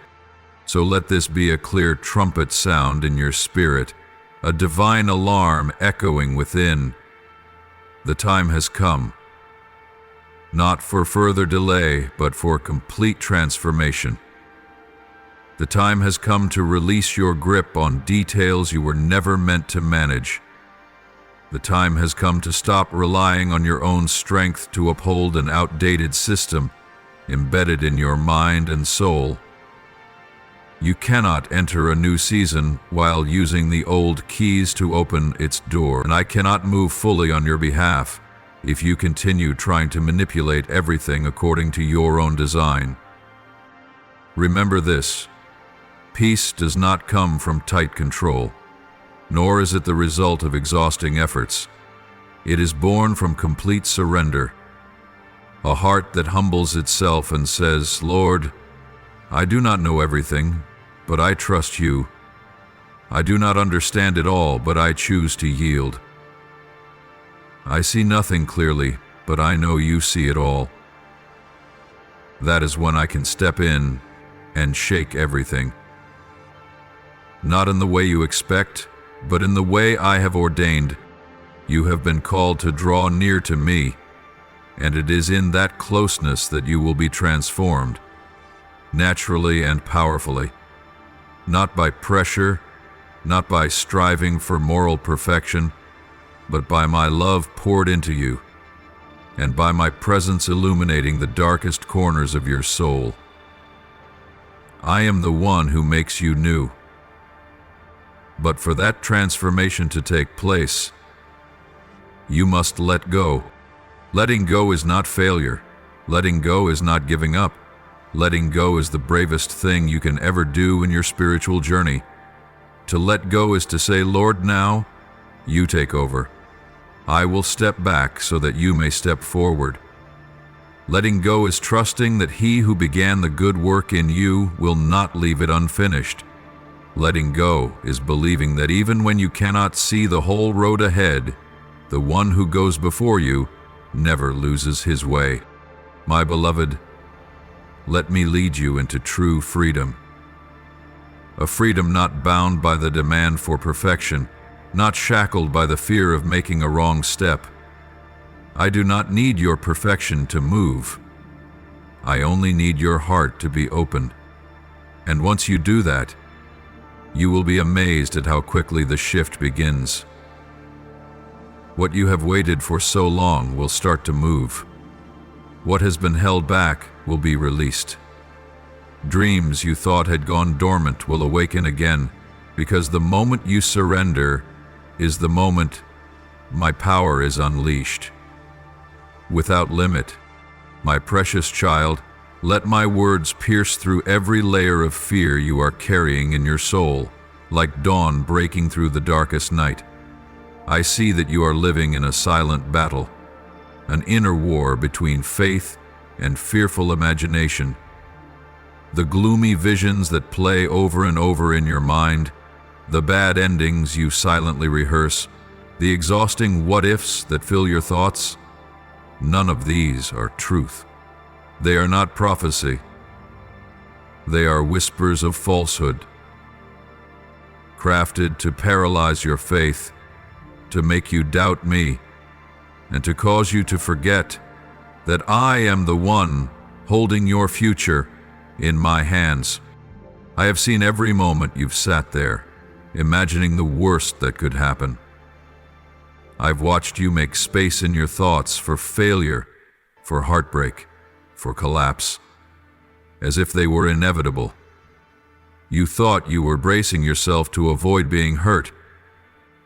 So let this be a clear trumpet sound in your spirit, a divine alarm echoing within. The time has come, not for further delay, but for complete transformation. The time has come to release your grip on details you were never meant to manage. The time has come to stop relying on your own strength to uphold an outdated system embedded in your mind and soul. You cannot enter a new season while using the old keys to open its door, and I cannot move fully on your behalf if you continue trying to manipulate everything according to your own design. Remember this: peace does not come from tight control, nor is it the result of exhausting efforts. It is born from complete surrender, a heart that humbles itself and says, "Lord, I do not know everything, but I trust you. I do not understand it all, but I choose to yield. I see nothing clearly, but I know you see it all. That is when I can step in and shake everything. Not in the way you expect, but in the way I have ordained. You have been called to draw near to me, and it is in that closeness that you will be transformed, naturally and powerfully, not by pressure, not by striving for moral perfection, but by my love poured into you, and by my presence illuminating the darkest corners of your soul. I am the one who makes you new. But for that transformation to take place, you must let go. Letting go is not failure. Letting go is not giving up. Letting go is the bravest thing you can ever do in your spiritual journey. To let go is to say, Lord, now, you take over. I will step back so that you may step forward. Letting go is trusting that he who began the good work in you will not leave it unfinished. Letting go is believing that even when you cannot see the whole road ahead, the one who goes before you never loses his way. My beloved, let me lead you into true freedom. A freedom not bound by the demand for perfection, not shackled by the fear of making a wrong step. I do not need your perfection to move. I only need your heart to be open. And once you do that, you will be amazed at how quickly the shift begins. What you have waited for so long will start to move. What has been held back will be released. Dreams you thought had gone dormant will awaken again, because the moment you surrender is the moment my power is unleashed. Without limit, my precious child, let my words pierce through every layer of fear you are carrying in your soul, like dawn breaking through the darkest night. I see that you are living in a silent battle, an inner war between faith and fearful imagination. The gloomy visions that play over and over in your mind, the bad endings you silently rehearse, the exhausting what-ifs that fill your thoughts, none of these are truth. They are not prophecy. They are whispers of falsehood, crafted to paralyze your faith, to make you doubt me, and to cause you to forget that I am the one holding your future in my hands. I have seen every moment you've sat there, imagining the worst that could happen. I've watched you make space in your thoughts for failure, for heartbreak, for collapse, as if they were inevitable. You thought you were bracing yourself to avoid being hurt,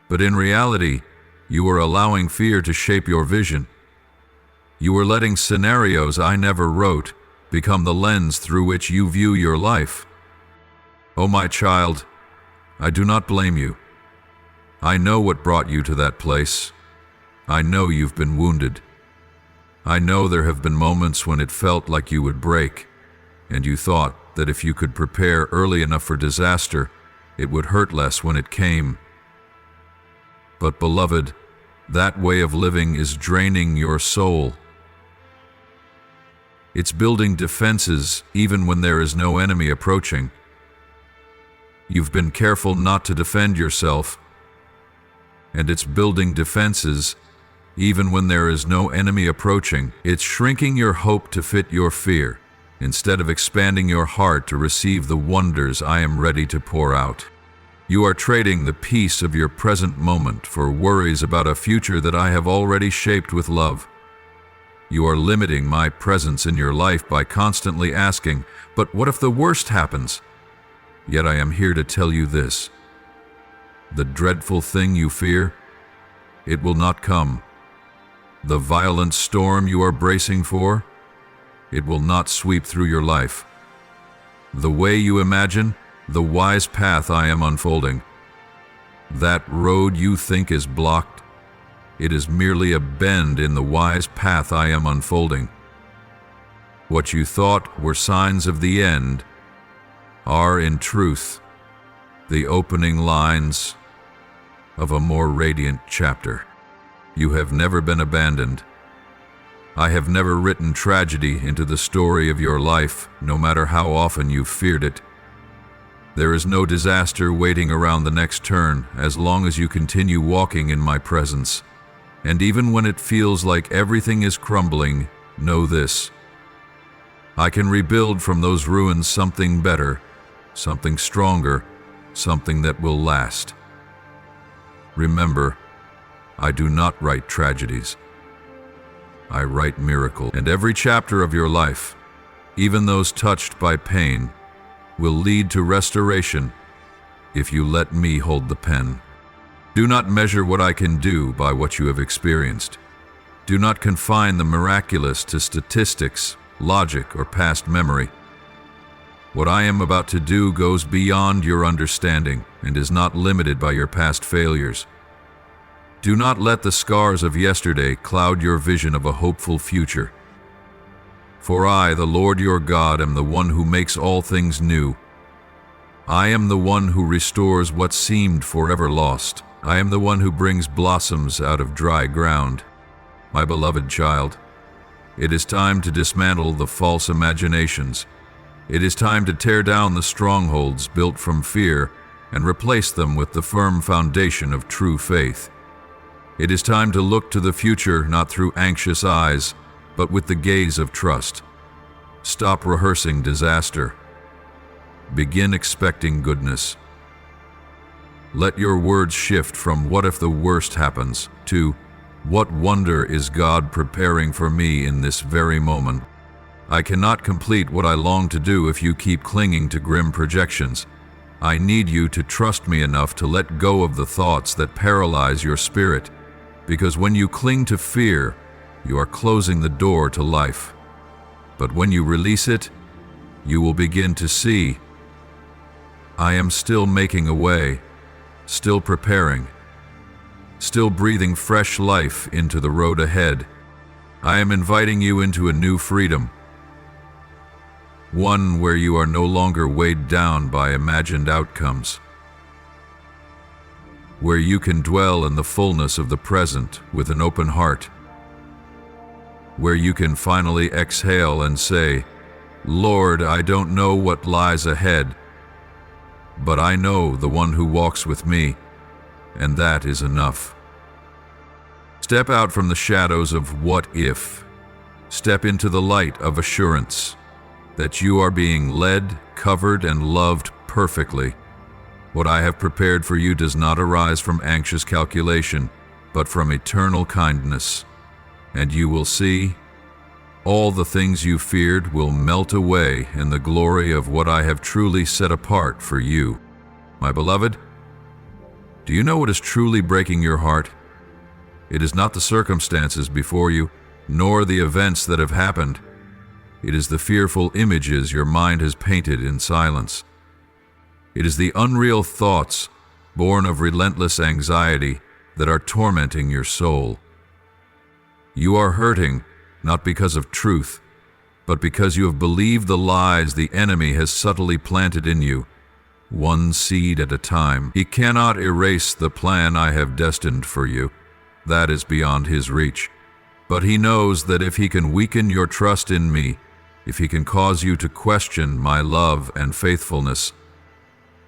but in reality, you were allowing fear to shape your vision. You were letting scenarios I never wrote become the lens through which you view your life. Oh, my child, I do not blame you. I know what brought you to that place. I know you've been wounded. I know there have been moments when it felt like you would break, and you thought that if you could prepare early enough for disaster, it would hurt less when it came. But beloved, that way of living is draining your soul. It's building defenses even when there is no enemy approaching. You've been careful not to defend yourself, and it's building defenses even when there is no enemy approaching. It's shrinking your hope to fit your fear, instead of expanding your heart to receive the wonders I am ready to pour out. You are trading the peace of your present moment for worries about a future that I have already shaped with love. You are limiting my presence in your life by constantly asking, but what if the worst happens? Yet I am here to tell you this. The dreadful thing you fear, it will not come. The violent storm you are bracing for, it will not sweep through your life. The way you imagine, the wise path I am unfolding. That road you think is blocked, it is merely a bend in the wise path I am unfolding. What you thought were signs of the end are, in truth, the opening lines of a more radiant chapter. You have never been abandoned. I have never written tragedy into the story of your life, no matter how often you've feared it. There is no disaster waiting around the next turn as long as you continue walking in my presence. And even when it feels like everything is crumbling, know this: I can rebuild from those ruins something better, something stronger, something that will last. Remember, I do not write tragedies. I write miracles. And every chapter of your life, even those touched by pain, will lead to restoration if you let me hold the pen. Do not measure what I can do by what you have experienced. Do not confine the miraculous to statistics, logic, or past memory. What I am about to do goes beyond your understanding and is not limited by your past failures. Do not let the scars of yesterday cloud your vision of a hopeful future. For I, the Lord your God, am the one who makes all things new. I am the one who restores what seemed forever lost. I am the one who brings blossoms out of dry ground. My beloved child, it is time to dismantle the false imaginations. It is time to tear down the strongholds built from fear and replace them with the firm foundation of true faith. It is time to look to the future not through anxious eyes, but with the gaze of trust. Stop rehearsing disaster. Begin expecting goodness. Let your words shift from "what if the worst happens" to "what wonder is God preparing for me in this very moment?" I cannot complete what I long to do if you keep clinging to grim projections. I need you to trust me enough to let go of the thoughts that paralyze your spirit, because when you cling to fear, you are closing the door to life. But when you release it, you will begin to see. I am still making a way, still preparing, still breathing fresh life into the road ahead. I am inviting you into a new freedom, one where you are no longer weighed down by imagined outcomes, where you can dwell in the fullness of the present with an open heart, where you can finally exhale and say, "Lord, I don't know what lies ahead, but I know the one who walks with me, and that is enough." Step out from the shadows of "what if." Step into the light of assurance that you are being led, covered, and loved perfectly. What I have prepared for you does not arise from anxious calculation, but from eternal kindness. And you will see, all the things you feared will melt away in the glory of what I have truly set apart for you. My beloved, do you know what is truly breaking your heart? It is not the circumstances before you, nor the events that have happened. It is the fearful images your mind has painted in silence. It is the unreal thoughts, born of relentless anxiety, that are tormenting your soul. You are hurting, not because of truth, but because you have believed the lies the enemy has subtly planted in you, one seed at a time. He cannot erase the plan I have destined for you. That is beyond his reach. But he knows that if he can weaken your trust in me, if he can cause you to question my love and faithfulness,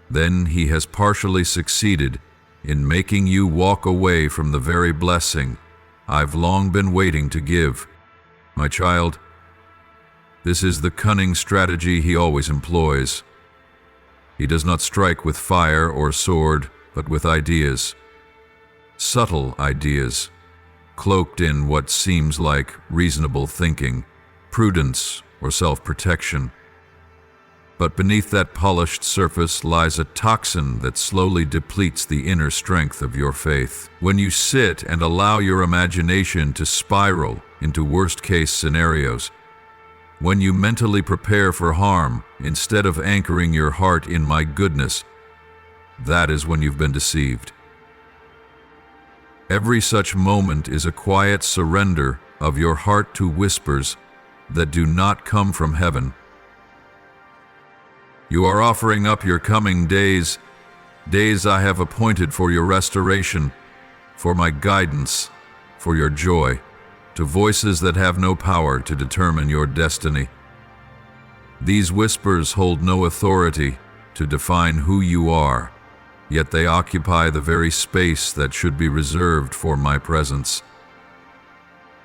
then he has partially succeeded in making you walk away from the very blessing I've long been waiting to give. My child, this is the cunning strategy he always employs. He does not strike with fire or sword, but with ideas. Subtle ideas, cloaked in what seems like reasonable thinking, prudence, or self-protection. But beneath that polished surface lies a toxin that slowly depletes the inner strength of your faith. When you sit and allow your imagination to spiral into worst-case scenarios, when you mentally prepare for harm instead of anchoring your heart in my goodness, that is when you've been deceived. Every such moment is a quiet surrender of your heart to whispers that do not come from heaven. You are offering up your coming days, days I have appointed for your restoration, for my guidance, for your joy, to voices that have no power to determine your destiny. These whispers hold no authority to define who you are, yet they occupy the very space that should be reserved for my presence.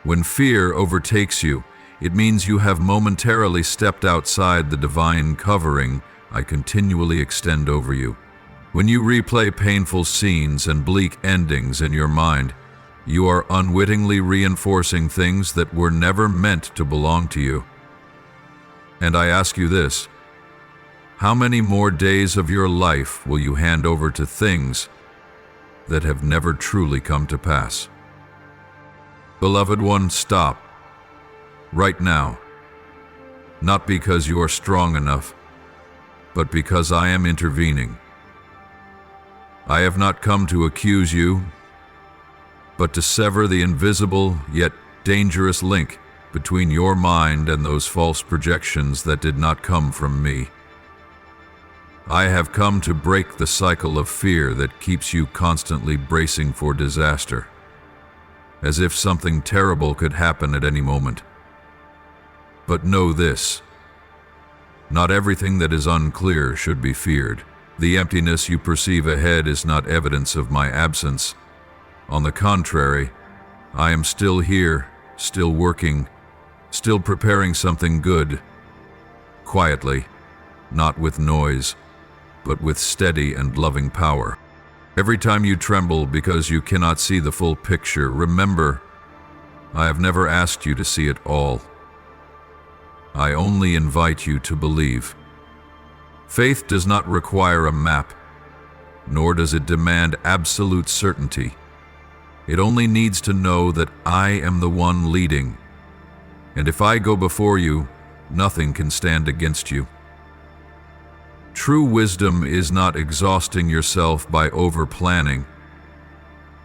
When fear overtakes you, it means you have momentarily stepped outside the divine covering I continually extend over you. When you replay painful scenes and bleak endings in your mind, you are unwittingly reinforcing things that were never meant to belong to you. And I ask you this: how many more days of your life will you hand over to things that have never truly come to pass? Beloved one, stop. Right now. Not because you are strong enough, but because I am intervening. I have not come to accuse you, but to sever the invisible yet dangerous link between your mind and those false projections that did not come from me. I have come to break the cycle of fear that keeps you constantly bracing for disaster, as if something terrible could happen at any moment. But know this: not everything that is unclear should be feared. The emptiness you perceive ahead is not evidence of my absence. On the contrary, I am still here, still working, still preparing something good, quietly, not with noise, but with steady and loving power. Every time you tremble because you cannot see the full picture, remember, I have never asked you to see it all. I only invite you to believe. Faith does not require a map, nor does it demand absolute certainty. It only needs to know that I am the one leading, and if I go before you, nothing can stand against you. True wisdom is not exhausting yourself by over-planning.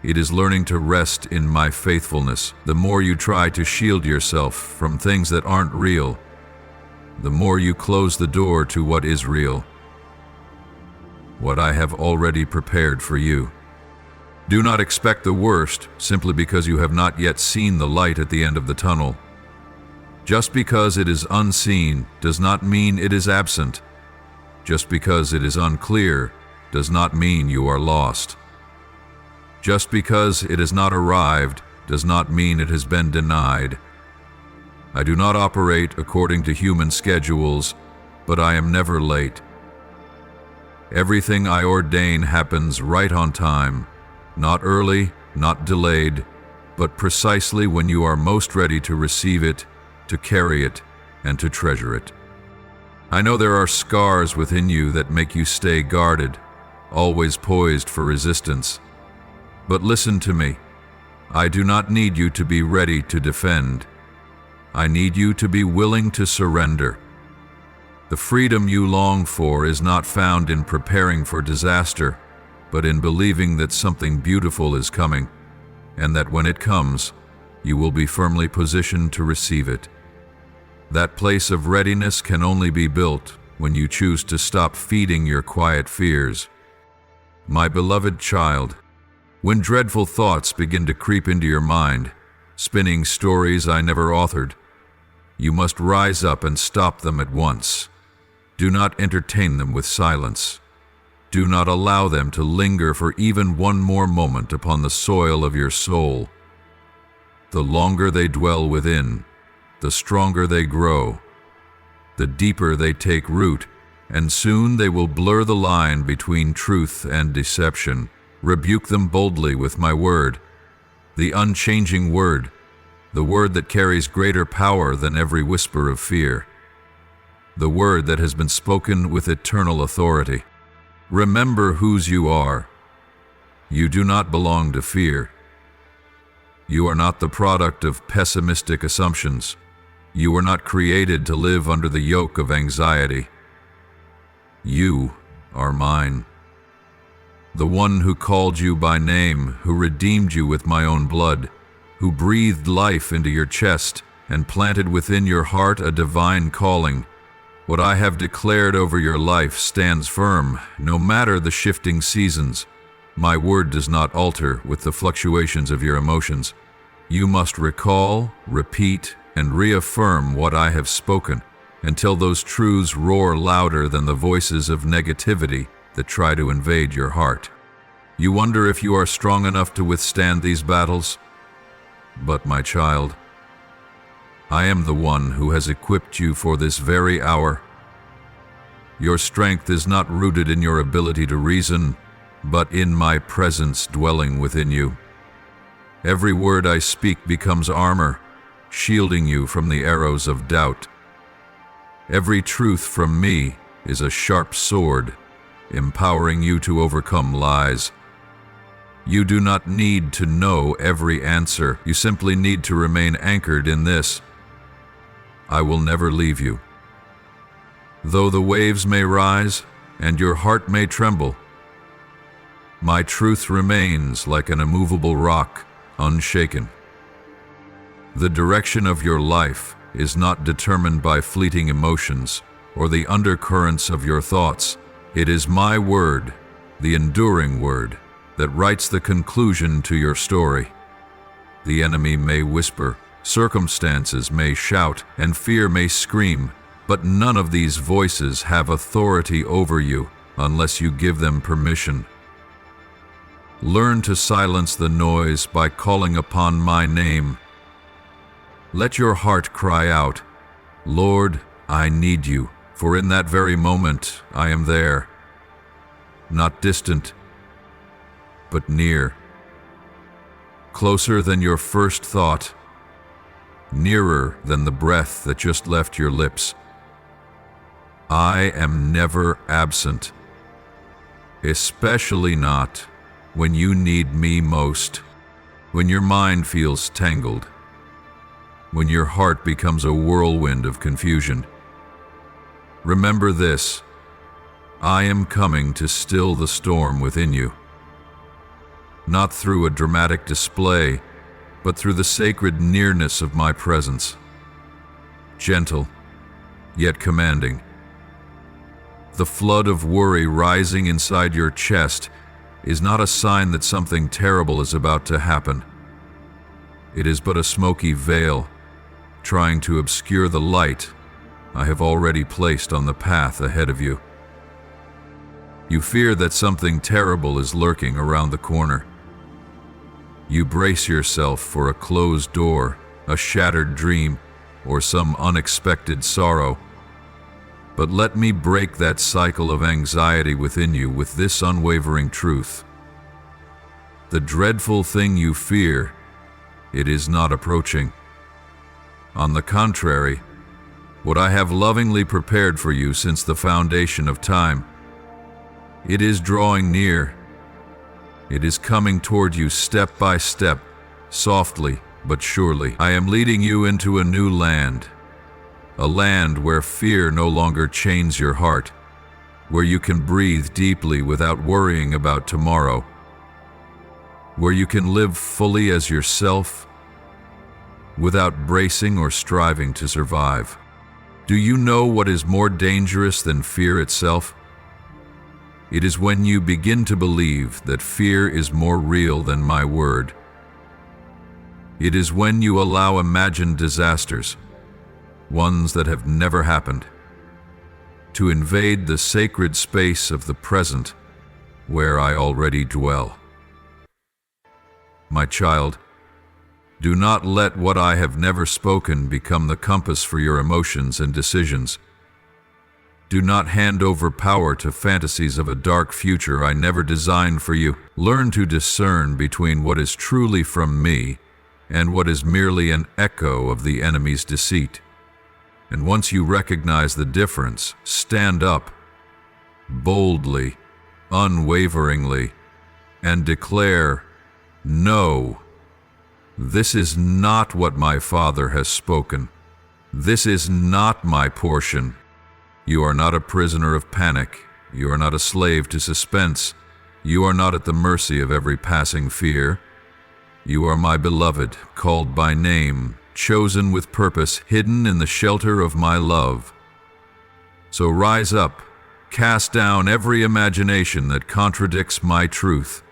It is learning to rest in my faithfulness. The more you try to shield yourself from things that aren't real, the more you close the door to what is real, what I have already prepared for you. Do not expect the worst simply because you have not yet seen the light at the end of the tunnel. Just because it is unseen does not mean it is absent. Just because it is unclear does not mean you are lost. Just because it has not arrived does not mean it has been denied. I do not operate according to human schedules, but I am never late. Everything I ordain happens right on time, not early, not delayed, but precisely when you are most ready to receive it, to carry it, and to treasure it. I know there are scars within you that make you stay guarded, always poised for resistance. But listen to me. I do not need you to be ready to defend. I need you to be willing to surrender. The freedom you long for is not found in preparing for disaster, but in believing that something beautiful is coming, and that when it comes, you will be firmly positioned to receive it. That place of readiness can only be built when you choose to stop feeding your quiet fears. My beloved child, when dreadful thoughts begin to creep into your mind, spinning stories I never authored, you must rise up and stop them at once. Do not entertain them with silence. Do not allow them to linger for even one more moment upon the soil of your soul. The longer they dwell within, the stronger they grow, the deeper they take root, and soon they will blur the line between truth and deception. Rebuke them boldly with my word, the unchanging word, the word that carries greater power than every whisper of fear, the word that has been spoken with eternal authority. Remember whose you are. You do not belong to fear. You are not the product of pessimistic assumptions. You were not created to live under the yoke of anxiety. You are mine. The one who called you by name, who redeemed you with my own blood, who breathed life into your chest and planted within your heart a divine calling, What I have declared over your life stands firm, no matter the shifting seasons. My word does not alter with the fluctuations of your emotions. You must recall, repeat, and reaffirm what I have spoken until those truths roar louder than the voices of negativity that try to invade your heart. You wonder if you are strong enough to withstand these battles? But, my child, I am the one who has equipped you for this very hour. Your strength is not rooted in your ability to reason, but in my presence dwelling within you. Every word I speak becomes armor, shielding you from the arrows of doubt. Every truth from me is a sharp sword, empowering you to overcome lies. You do not need to know every answer. You simply need to remain anchored in this. I will never leave you. Though the waves may rise and your heart may tremble, my truth remains like an immovable rock, unshaken. The direction of your life is not determined by fleeting emotions or the undercurrents of your thoughts. It is my word, the enduring word, that writes the conclusion to your story. The enemy may whisper, circumstances may shout, and fear may scream, but none of these voices have authority over you unless you give them permission. Learn to silence the noise by calling upon my name. Let your heart cry out, Lord, I need you, for in that very moment I am there. Not distant, but near. Closer than your first thought, nearer than the breath that just left your lips. I am never absent, especially not when you need me most, when your mind feels tangled, when your heart becomes a whirlwind of confusion. Remember this: I am coming to still the storm within you, not through a dramatic display, but through the sacred nearness of my presence. Gentle, yet commanding. The flood of worry rising inside your chest is not a sign that something terrible is about to happen. It is but a smoky veil, trying to obscure the light I have already placed on the path ahead of you. You fear that something terrible is lurking around the corner. You brace yourself for a closed door, a shattered dream, or some unexpected sorrow. But let me break that cycle of anxiety within you with this unwavering truth. The dreadful thing you fear, it is not approaching. On the contrary, what I have lovingly prepared for you since the foundation of time, it is drawing near. It is coming toward you step by step, softly but surely. I am leading you into a new land, a land where fear no longer chains your heart, where you can breathe deeply without worrying about tomorrow, where you can live fully as yourself without bracing or striving to survive. Do you know what is more dangerous than fear itself? It is when you begin to believe that fear is more real than my word. It is when you allow imagined disasters, ones that have never happened, to invade the sacred space of the present where I already dwell. My child, do not let what I have never spoken become the compass for your emotions and decisions. Do not hand over power to fantasies of a dark future I never designed for you. Learn to discern between what is truly from me and what is merely an echo of the enemy's deceit. And once you recognize the difference, stand up, boldly, unwaveringly, and declare, "No, this is not what my Father has spoken. This is not my portion." You are not a prisoner of panic. You are not a slave to suspense. You are not at the mercy of every passing fear. You are my beloved, called by name, chosen with purpose, hidden in the shelter of my love. So rise up, cast down every imagination that contradicts my truth.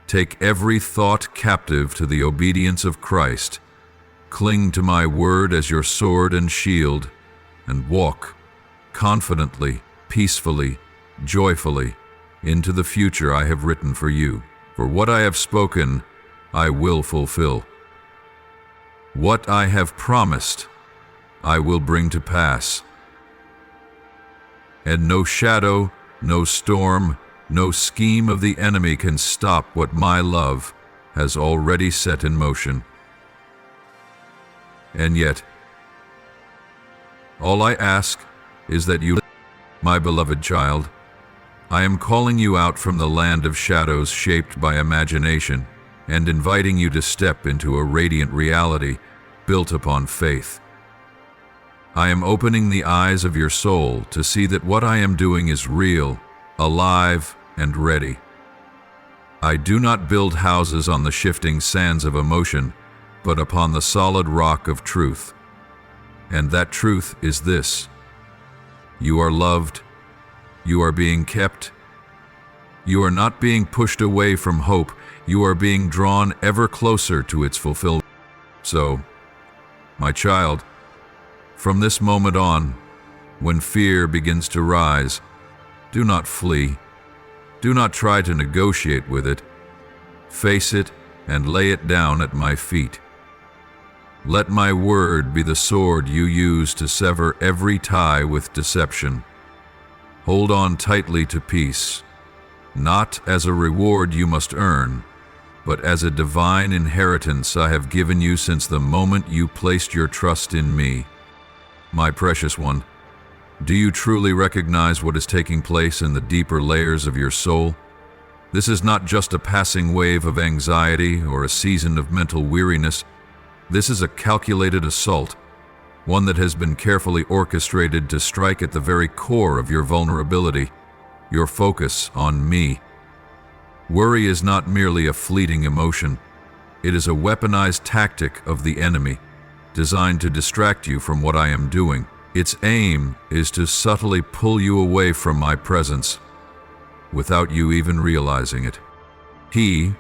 Take every thought captive to the obedience of Christ. Cling to my word as your sword and shield, and walk confidently, peacefully, joyfully into the future I have written for you. For what I have spoken, I will fulfill. What I have promised, I will bring to pass. And no shadow, no storm, no scheme of the enemy can stop what my love has already set in motion. And yet, all I ask is that you, my beloved child, I am calling you out from the land of shadows shaped by imagination and inviting you to step into a radiant reality built upon faith. I am opening the eyes of your soul to see that what I am doing is real, alive, and ready. I do not build houses on the shifting sands of emotion, but upon the solid rock of truth. And that truth is this: you are loved, you are being kept, you are not being pushed away from hope, you are being drawn ever closer to its fulfillment. So, my child, from this moment on, when fear begins to rise, do not flee, do not try to negotiate with it. Face it and lay it down at my feet. Let my word be the sword you use to sever every tie with deception. Hold on tightly to peace, not as a reward you must earn, but as a divine inheritance I have given you since the moment you placed your trust in me. My precious one, do you truly recognize what is taking place in the deeper layers of your soul? This is not just a passing wave of anxiety or a season of mental weariness. This is a calculated assault, one that has been carefully orchestrated to strike at the very core of your vulnerability, your focus on me. Worry is not merely a fleeting emotion. It is a weaponized tactic of the enemy, designed to distract you from what I am doing. Its aim is to subtly pull you away from my presence, without you even realizing it. He,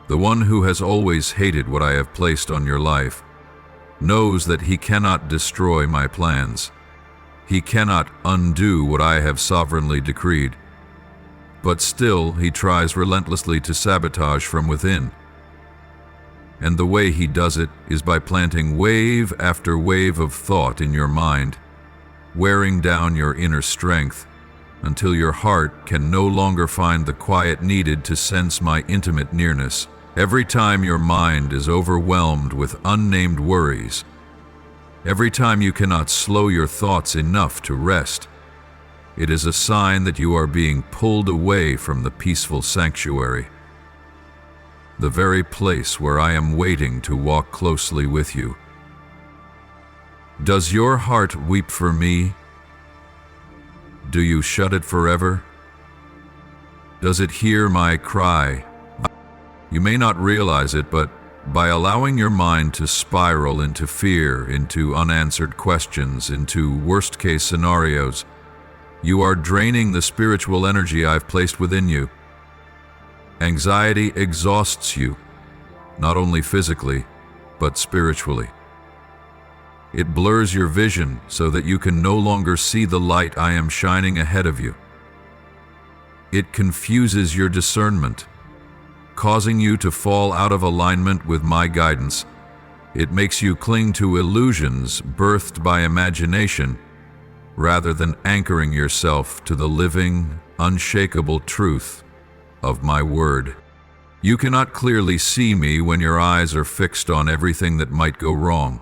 the one who has always hated what I have placed on your life, knows that he cannot destroy my plans. He cannot undo what I have sovereignly decreed. But still, he tries relentlessly to sabotage from within. And the way he does it is by planting wave after wave of thought in your mind, wearing down your inner strength until your heart can no longer find the quiet needed to sense my intimate nearness. Every time your mind is overwhelmed with unnamed worries, every time you cannot slow your thoughts enough to rest, it is a sign that you are being pulled away from the peaceful sanctuary, the very place where I am waiting to walk closely with you. Does your heart weep for me? Do you shut it forever? Does it hear my cry? You may not realize it, but by allowing your mind to spiral into fear, into unanswered questions, into worst-case scenarios, you are draining the spiritual energy I've placed within you. Anxiety exhausts you, not only physically, but spiritually. It blurs your vision so that you can no longer see the light I am shining ahead of you. It confuses your discernment, causing you to fall out of alignment with my guidance. It makes you cling to illusions birthed by imagination, rather than anchoring yourself to the living, unshakable truth of my word. You cannot clearly see me when your eyes are fixed on everything that might go wrong.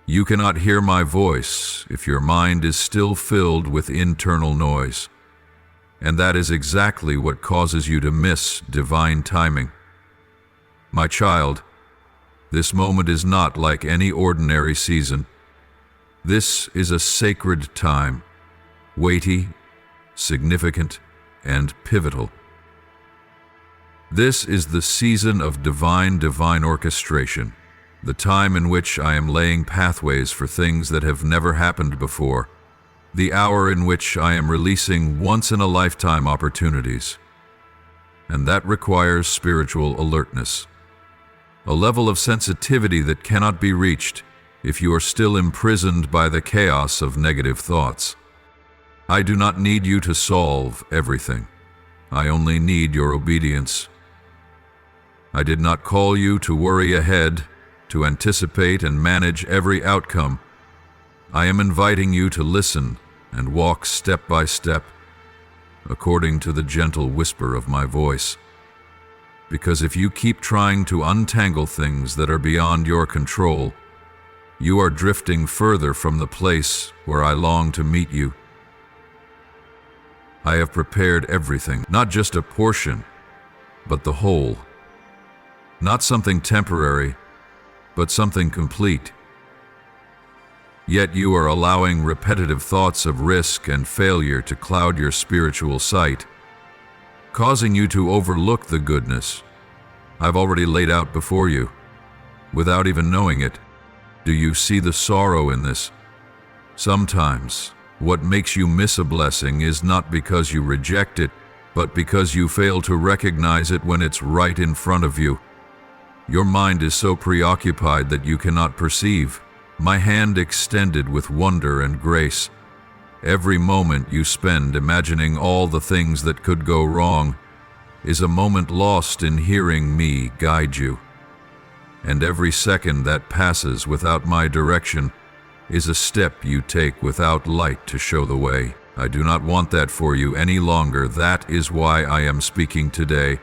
You cannot hear my voice if your mind is still filled with internal noise. And that is exactly what causes you to miss divine timing. My child, this moment is not like any ordinary season. This is a sacred time, weighty, significant, and pivotal. This is the season of divine orchestration, the time in which I am laying pathways for things that have never happened before, the hour in which I am releasing once-in-a-lifetime opportunities. And that requires spiritual alertness, a level of sensitivity that cannot be reached if you are still imprisoned by the chaos of negative thoughts. I do not need you to solve everything. I only need your obedience. I did not call you to worry ahead, to anticipate and manage every outcome. I am inviting you to listen and walk step by step, according to the gentle whisper of my voice. Because if you keep trying to untangle things that are beyond your control, you are drifting further from the place where I long to meet you. I have prepared everything, not just a portion, but the whole. Not something temporary, but something complete. Yet you are allowing repetitive thoughts of risk and failure to cloud your spiritual sight, causing you to overlook the goodness I've already laid out before you, without even knowing it. Do you see the sorrow in this? Sometimes, what makes you miss a blessing is not because you reject it, but because you fail to recognize it when it's right in front of you. Your mind is so preoccupied that you cannot perceive. My hand extended with wonder and grace. Every moment you spend imagining all the things that could go wrong is a moment lost in hearing me guide you. And every second that passes without my direction is a step you take without light to show the way. I do not want that for you any longer. That is why I am speaking today.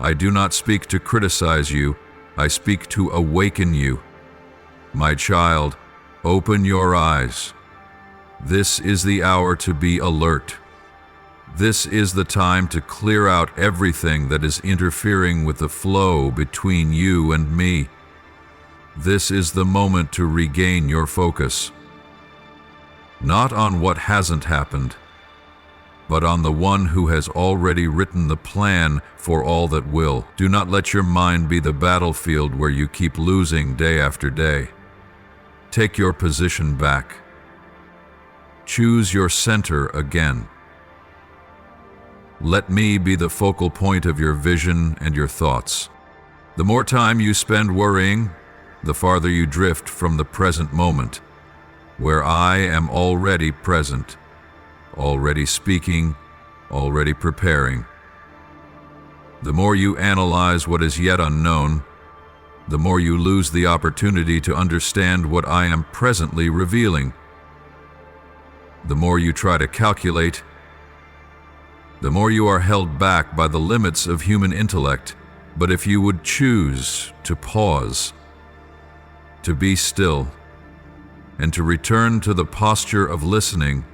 I do not speak to criticize you. I speak to awaken you. My child, open your eyes. This is the hour to be alert. This is the time to clear out everything that is interfering with the flow between you and me. This is the moment to regain your focus, not on what hasn't happened, but on the one who has already written the plan for all that will. Do not let your mind be the battlefield where you keep losing day after day. Take your position back. Choose your center again. Let me be the focal point of your vision and your thoughts. The more time you spend worrying, the farther you drift from the present moment, where I am already present, already speaking, already preparing. The more you analyze what is yet unknown, the more you lose the opportunity to understand what I am presently revealing. The more you try to calculate, the more you are held back by the limits of human intellect. But if you would choose to pause, to be still, and to return to the posture of listening,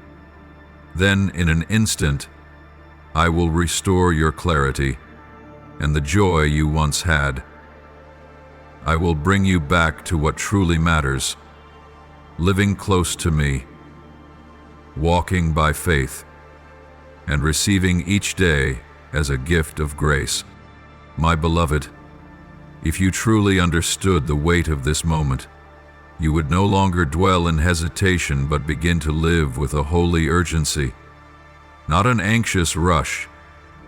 then in an instant, I will restore your clarity and the joy you once had. I will bring you back to what truly matters, living close to me, walking by faith, and receiving each day as a gift of grace. My beloved, if you truly understood the weight of this moment, you would no longer dwell in hesitation but begin to live with a holy urgency, not an anxious rush,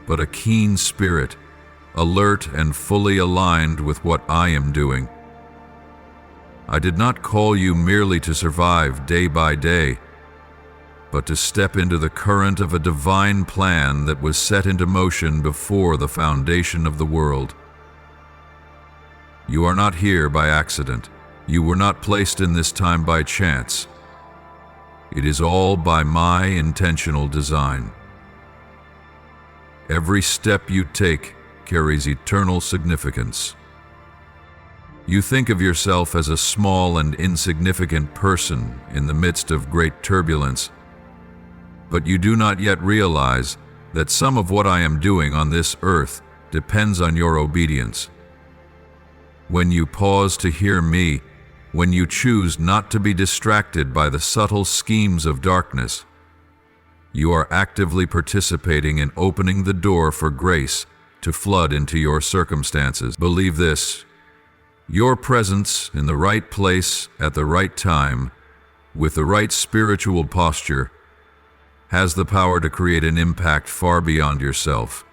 but a keen spirit, alert and fully aligned with what I am doing. I did not call you merely to survive day by day, but to step into the current of a divine plan that was set into motion before the foundation of the world. You are not here by accident. You were not placed in this time by chance. It is all by my intentional design. Every step you take carries eternal significance. You think of yourself as a small and insignificant person in the midst of great turbulence, but you do not yet realize that some of what I am doing on this earth depends on your obedience. When you pause to hear me, when you choose not to be distracted by the subtle schemes of darkness, you are actively participating in opening the door for grace to flood into your circumstances. Believe this: your presence in the right place at the right time, with the right spiritual posture, has the power to create an impact far beyond yourself.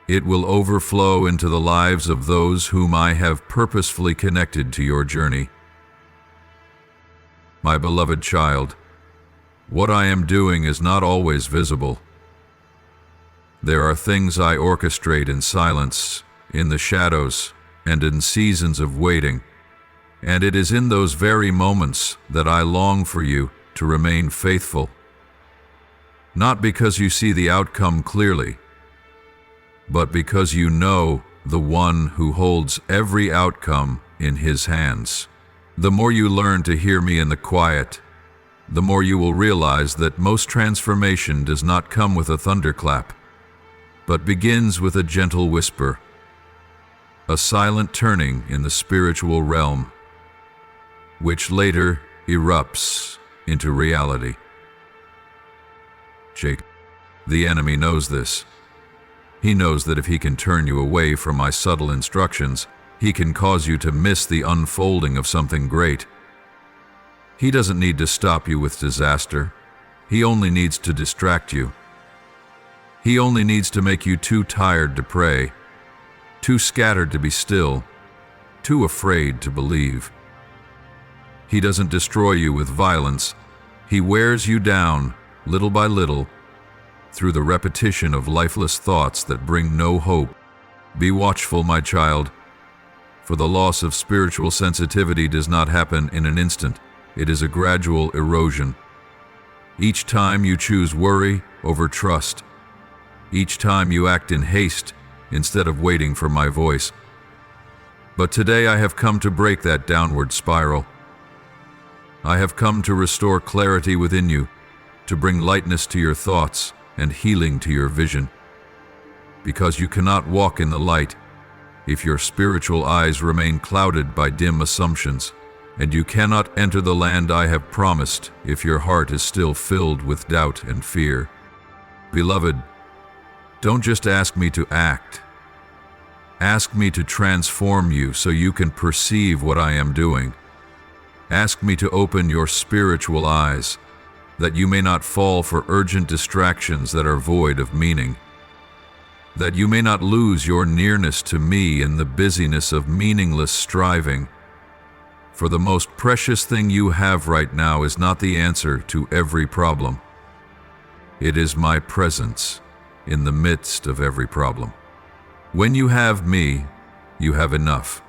It will overflow into the lives of those whom I have purposefully connected to your journey. My beloved child, what I am doing is not always visible. There are things I orchestrate in silence, in the shadows, and in seasons of waiting, and it is in those very moments that I long for you to remain faithful. Not because you see the outcome clearly, but because you know the one who holds every outcome in his hands. The more you learn to hear me in the quiet, the more you will realize that most transformation does not come with a thunderclap, but begins with a gentle whisper, a silent turning in the spiritual realm, which later erupts into reality. Jake, the enemy knows this. He knows that if he can turn you away from my subtle instructions, he can cause you to miss the unfolding of something great. He doesn't need to stop you with disaster. He only needs to distract you. He only needs to make you too tired to pray, too scattered to be still, too afraid to believe. He doesn't destroy you with violence. He wears you down, little by little, through the repetition of lifeless thoughts that bring no hope. Be watchful, my child, for the loss of spiritual sensitivity does not happen in an instant. It is a gradual erosion. Each time you choose worry over trust, each time you act in haste instead of waiting for my voice. But today I have come to break that downward spiral. I have come to restore clarity within you, to bring lightness to your thoughts and healing to your vision. Because you cannot walk in the light if your spiritual eyes remain clouded by dim assumptions, and you cannot enter the land I have promised if your heart is still filled with doubt and fear. Beloved, don't just ask me to act. Ask me to transform you so you can perceive what I am doing. Ask me to open your spiritual eyes, that you may not fall for urgent distractions that are void of meaning, that you may not lose your nearness to me in the busyness of meaningless striving. For the most precious thing you have right now is not the answer to every problem. It is my presence in the midst of every problem. When you have me, you have enough.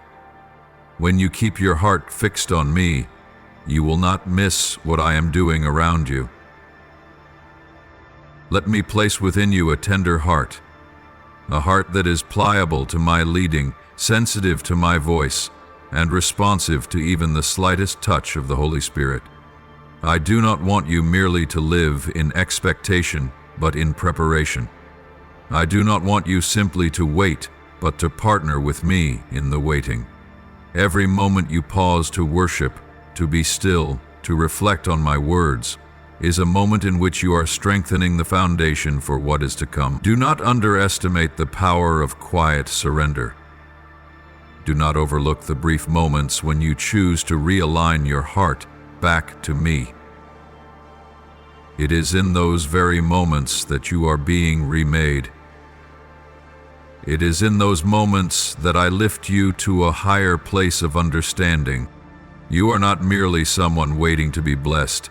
When you keep your heart fixed on me, you will not miss what I am doing around you. Let me place within you a tender heart, a heart that is pliable to my leading, sensitive to my voice, and responsive to even the slightest touch of the Holy Spirit. I do not want you merely to live in expectation, but in preparation. I do not want you simply to wait, but to partner with me in the waiting. Every moment you pause to worship, to be still, to reflect on my words, is a moment in which you are strengthening the foundation for what is to come. Do not underestimate the power of quiet surrender. Do not overlook the brief moments when you choose to realign your heart back to me. It is in those very moments that you are being remade. It is in those moments that I lift you to a higher place of understanding. You are not merely someone waiting to be blessed.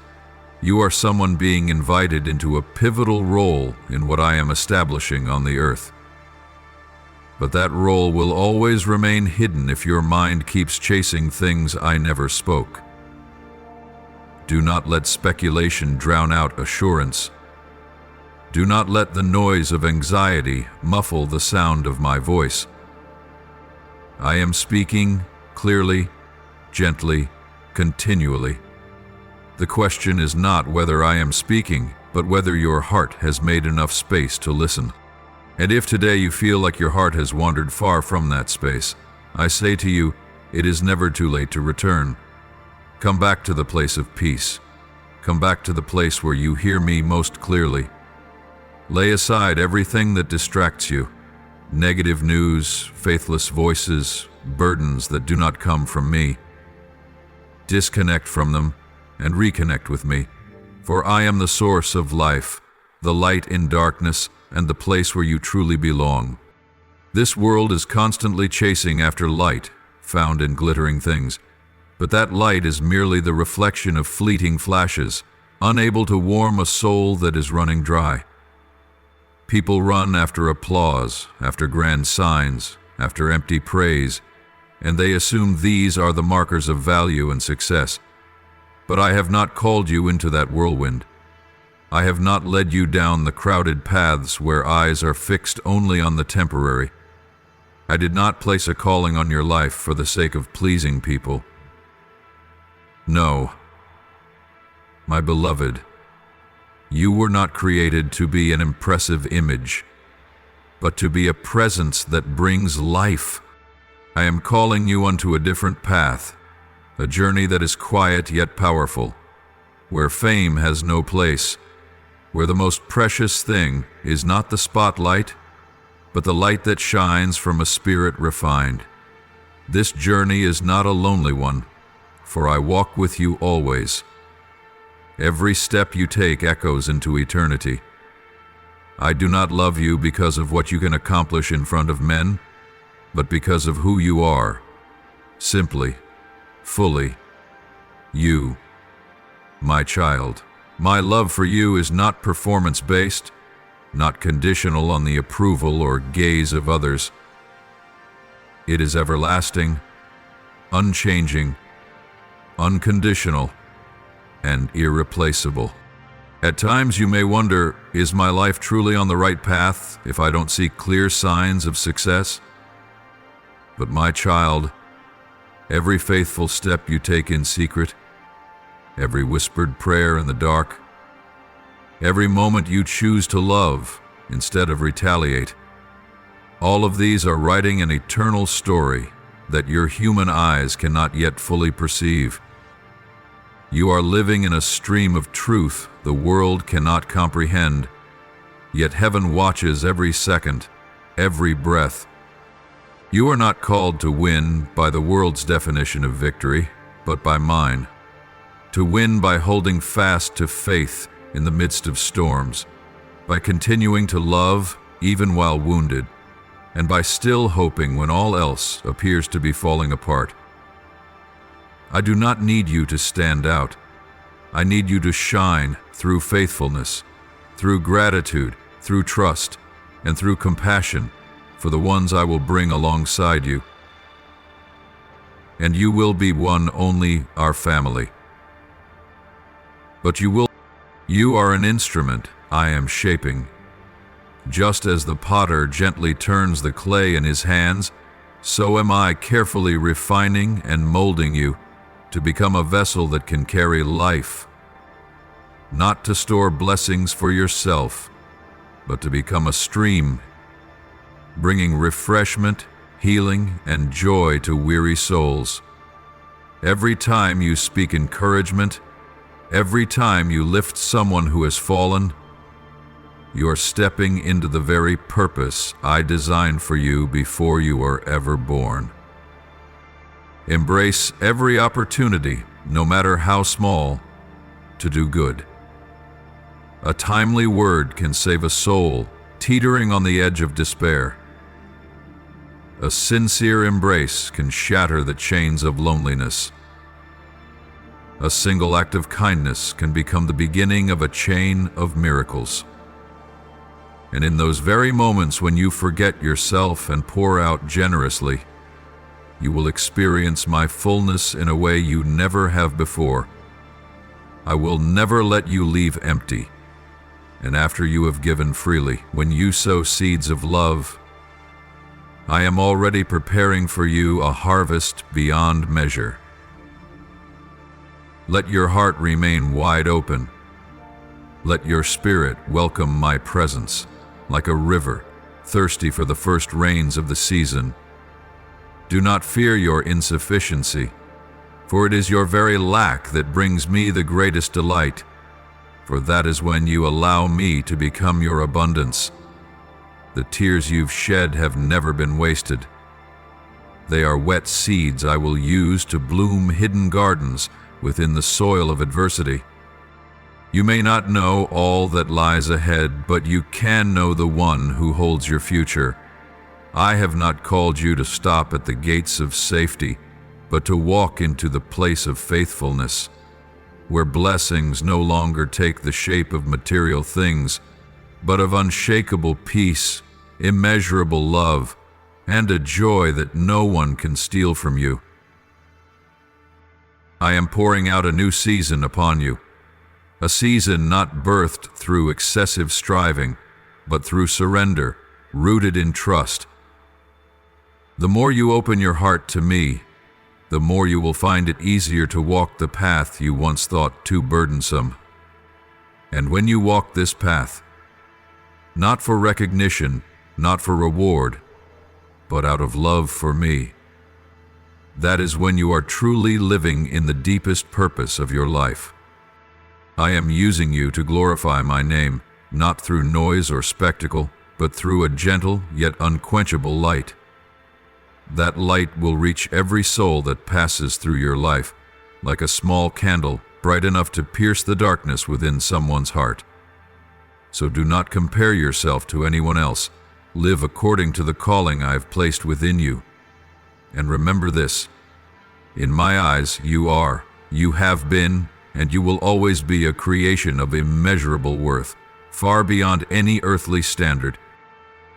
You are someone being invited into a pivotal role in what I am establishing on the earth. But that role will always remain hidden if your mind keeps chasing things I never spoke. Do not let speculation drown out assurance. Do not let the noise of anxiety muffle the sound of my voice. I am speaking clearly, gently, continually. The question is not whether I am speaking, but whether your heart has made enough space to listen. And if today you feel like your heart has wandered far from that space, I say to you, it is never too late to return. Come back to the place of peace. Come back to the place where you hear me most clearly. Lay aside everything that distracts you, negative news, faithless voices, burdens that do not come from me. Disconnect from them and reconnect with me, For I am the source of life, the light in darkness, and the place where you truly belong. This world is constantly chasing after light, found in glittering things, but that light is merely the reflection of fleeting flashes, unable to warm a soul that is running dry. People run after applause, after grand signs, after empty praise, and they assume these are the markers of value and success. But I have not called you into that whirlwind. I have not led you down the crowded paths where eyes are fixed only on the temporary. I did not place a calling on your life for the sake of pleasing people. No, my beloved, you were not created to be an impressive image, but to be a presence that brings life. I am calling you onto a different path, a journey that is quiet yet powerful, where fame has no place, where the most precious thing is not the spotlight, but the light that shines from a spirit refined. This journey is not a lonely one, for I walk with you always. Every step you take echoes into eternity. I do not love you because of what you can accomplish in front of men, but because of who you are, simply, fully, you, my child. My love for you is not performance-based, not conditional on the approval or gaze of others. It is everlasting, unchanging, unconditional, and irreplaceable. At times you may wonder, is my life truly on the right path if I don't see clear signs of success? But my child, every faithful step you take in secret, every whispered prayer in the dark, every moment you choose to love instead of retaliate, all of these are writing an eternal story that your human eyes cannot yet fully perceive. You are living in a stream of truth the world cannot comprehend, yet heaven watches every second, every breath. You are not called to win by the world's definition of victory, but by mine. To win by holding fast to faith in the midst of storms, by continuing to love even while wounded, and by still hoping when all else appears to be falling apart. I do not need you to stand out. I need you to shine through faithfulness, through gratitude, through trust, and through compassion for the ones I will bring alongside you. And you will be one only, our family. But you are an instrument I am shaping. Just as the potter gently turns the clay in his hands, so am I carefully refining and molding you to become a vessel that can carry life, not to store blessings for yourself, but to become a stream, bringing refreshment, healing, and joy to weary souls. Every time you speak encouragement, every time you lift someone who has fallen, you're stepping into the very purpose I designed for you before you were ever born. Embrace every opportunity, no matter how small, to do good. A timely word can save a soul teetering on the edge of despair. A sincere embrace can shatter the chains of loneliness. A single act of kindness can become the beginning of a chain of miracles. And in those very moments when you forget yourself and pour out generously, you will experience my fullness in a way you never have before. I will never let you leave empty. And after you have given freely, when you sow seeds of love, I am already preparing for you a harvest beyond measure. Let your heart remain wide open. Let your spirit welcome my presence, like a river, thirsty for the first rains of the season. Do not fear your insufficiency, for it is your very lack that brings me the greatest delight, for that is when you allow me to become your abundance. The tears you've shed have never been wasted. They are wet seeds I will use to bloom hidden gardens within the soil of adversity. You may not know all that lies ahead, but you can know the one who holds your future. I have not called you to stop at the gates of safety, but to walk into the place of faithfulness, where blessings no longer take the shape of material things, but of unshakable peace, immeasurable love, and a joy that no one can steal from you. I am pouring out a new season upon you, a season not birthed through excessive striving, but through surrender, rooted in trust. The more you open your heart to me, the more you will find it easier to walk the path you once thought too burdensome. And when you walk this path, not for recognition, not for reward, but out of love for me, that is when you are truly living in the deepest purpose of your life. I am using you to glorify my name, not through noise or spectacle, but through a gentle yet unquenchable light. That light will reach every soul that passes through your life, like a small candle bright enough to pierce the darkness within someone's heart. So do not compare yourself to anyone else. Live according to the calling I have placed within you. And remember this: in my eyes, you have been, and you will always be a creation of immeasurable worth, far beyond any earthly standard.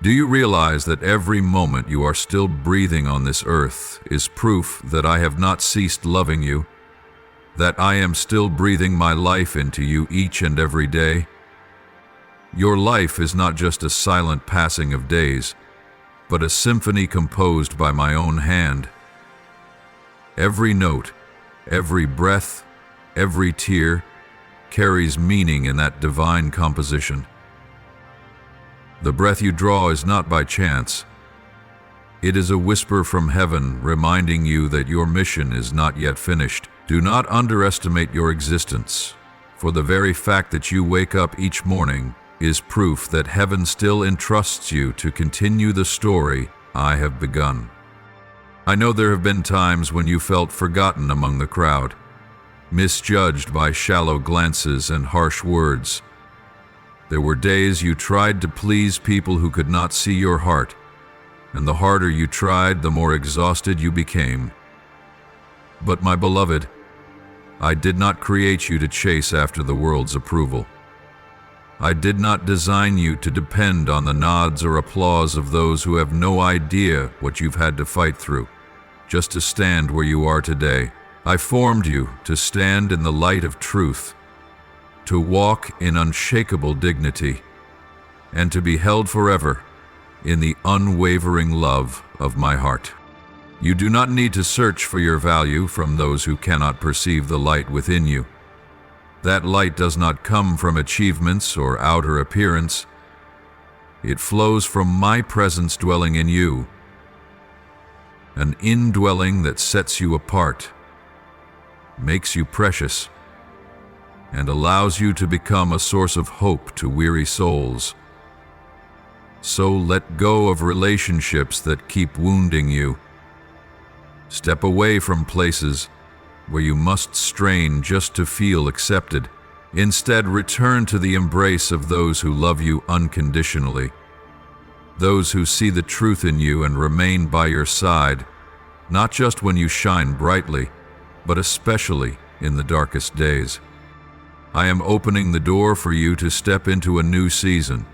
Do you realize that every moment you are still breathing on this earth is proof that I have not ceased loving you, that I am still breathing my life into you each and every day? Your life is not just a silent passing of days, but a symphony composed by my own hand. Every note, every breath, every tear carries meaning in that divine composition. The breath you draw is not by chance. It is a whisper from heaven reminding you that your mission is not yet finished. Do not underestimate your existence, for the very fact that you wake up each morning is proof that heaven still entrusts you to continue the story I have begun. I know there have been times when you felt forgotten among the crowd, misjudged by shallow glances and harsh words. There were days you tried to please people who could not see your heart, and the harder you tried, the more exhausted you became. But my beloved, I did not create you to chase after the world's approval. I did not design you to depend on the nods or applause of those who have no idea what you've had to fight through, just to stand where you are today. I formed you to stand in the light of truth, to walk in unshakable dignity, and to be held forever in the unwavering love of my heart. You do not need to search for your value from those who cannot perceive the light within you. That light does not come from achievements or outer appearance. It flows from my presence dwelling in you, an indwelling that sets you apart, makes you precious, and allows you to become a source of hope to weary souls. So let go of relationships that keep wounding you. Step away from places where you must strain just to feel accepted. Instead, return to the embrace of those who love you unconditionally, those who see the truth in you and remain by your side, not just when you shine brightly, but especially in the darkest days. I am opening the door for you to step into a new season,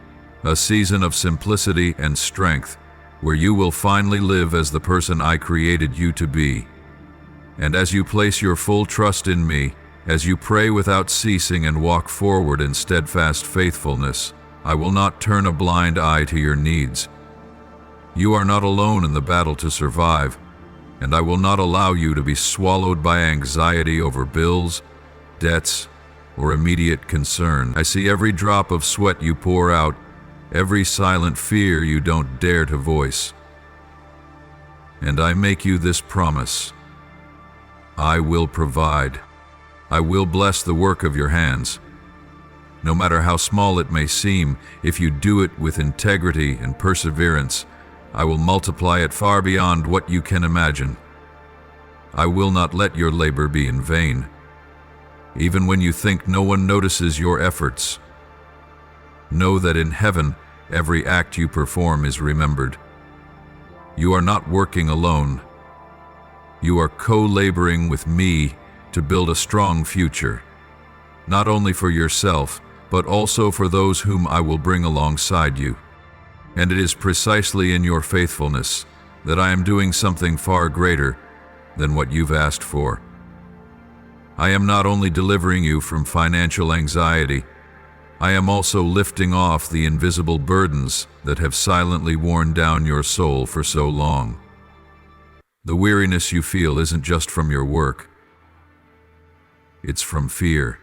a season of simplicity and strength, where you will finally live as the person I created you to be. And as you place your full trust in me, as you pray without ceasing and walk forward in steadfast faithfulness, I will not turn a blind eye to your needs. You are not alone in the battle to survive, and I will not allow you to be swallowed by anxiety over bills, debts, or immediate concern. I see every drop of sweat you pour out, every silent fear you don't dare to voice. And I make you this promise: I will provide. I will bless the work of your hands. No matter how small it may seem, if you do it with integrity and perseverance, I will multiply it far beyond what you can imagine. I will not let your labor be in vain. even when you think no one notices your efforts. Know that in heaven, every act you perform is remembered. You are not working alone. You are co-laboring with me to build a strong future, not only for yourself, but also for those whom I will bring alongside you. And it is precisely in your faithfulness that I am doing something far greater than what you've asked for. I am not only delivering you from financial anxiety, I am also lifting off the invisible burdens that have silently worn down your soul for so long. The weariness you feel isn't just from your work. It's from fear.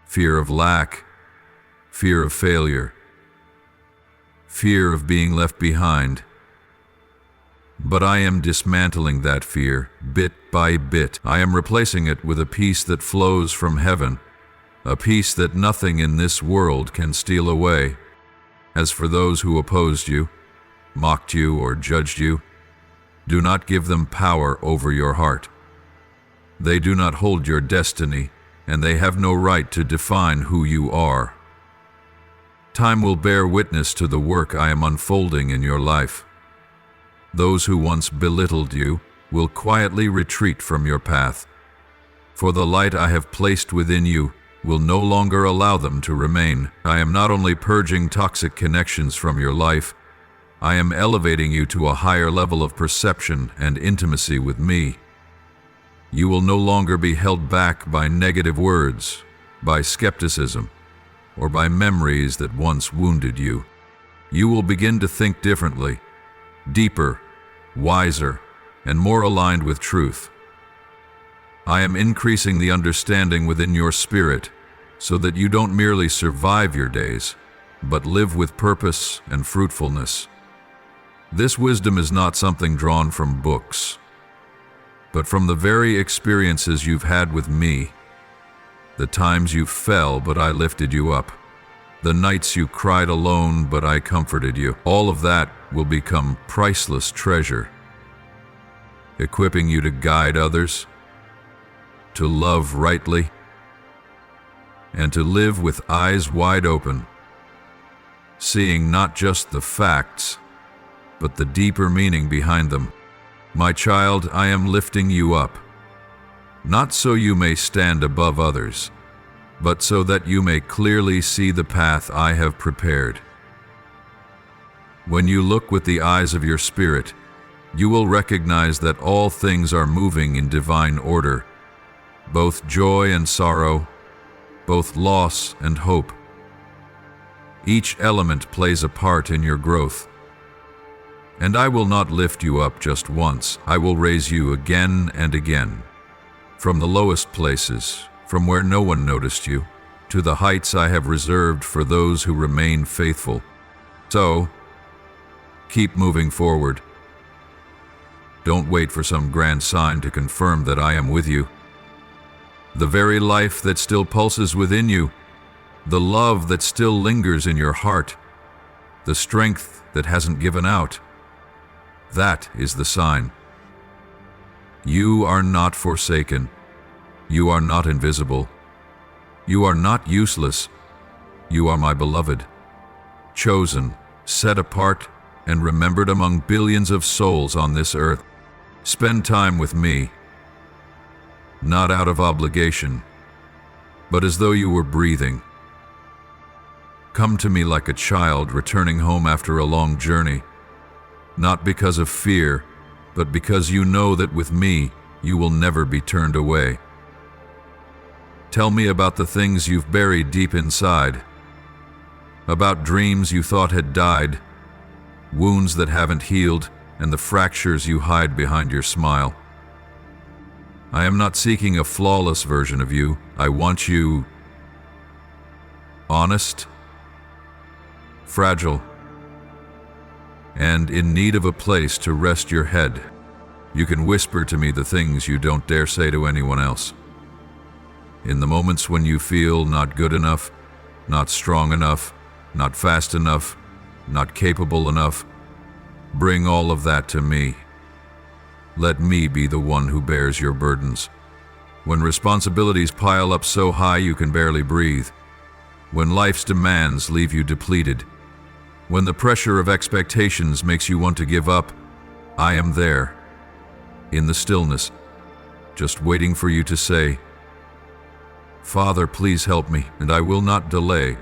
Fear of lack, fear of failure, fear of being left behind. But I am dismantling that fear, bit by bit. I am replacing it with a peace that flows from heaven, a peace that nothing in this world can steal away. As for those who opposed you, mocked you, or judged you, do not give them power over your heart. They do not hold your destiny, and they have no right to define who you are. Time will bear witness to the work I am unfolding in your life. Those who once belittled you will quietly retreat from your path, for the light I have placed within you will no longer allow them to remain. I am not only purging toxic connections from your life, I am elevating you to a higher level of perception and intimacy with me. You will no longer be held back by negative words, by skepticism, or by memories that once wounded you. You will begin to think differently, deeper, wiser, and more aligned with truth. I am increasing the understanding within your spirit so that you don't merely survive your days, but live with purpose and fruitfulness. This wisdom is not something drawn from books, but from the very experiences you've had with me. The times you fell, but I lifted you up. The nights you cried alone, but I comforted you. All of that will become priceless treasure, equipping you to guide others, to love rightly, and to live with eyes wide open, seeing not just the facts, but the deeper meaning behind them. My child, I am lifting you up, not so you may stand above others, but so that you may clearly see the path I have prepared. When you look with the eyes of your spirit, you will recognize that all things are moving in divine order, both joy and sorrow, both loss and hope. Each element plays a part in your growth. And I will not lift you up just once. I will raise you again and again, from the lowest places, from where no one noticed you, to the heights I have reserved for those who remain faithful. So, keep moving forward. Don't wait for some grand sign to confirm that I am with you. The very life that still pulses within you, the love that still lingers in your heart, the strength that hasn't given out, that is the sign. You are not forsaken. You are not invisible. You are not useless. You are my beloved, chosen, set apart, and remembered among billions of souls on this earth. Spend time with me, not out of obligation, but as though you were breathing. Come to me like a child returning home after a long journey, not because of fear, but because you know that with me, you will never be turned away. Tell me about the things you've buried deep inside, about dreams you thought had died, wounds that haven't healed, and the fractures you hide behind your smile. I am not seeking a flawless version of you. I want you honest, fragile, and in need of a place to rest your head. You can whisper to me the things you don't dare say to anyone else. In the moments when you feel not good enough, not strong enough, not fast enough, not capable enough, bring all of that to me. Let me be the one who bears your burdens. When responsibilities pile up so high you can barely breathe. When life's demands leave you depleted. When the pressure of expectations makes you want to give up, I am there, in the stillness, just waiting for you to say, "Father, please help me, and I will not delay."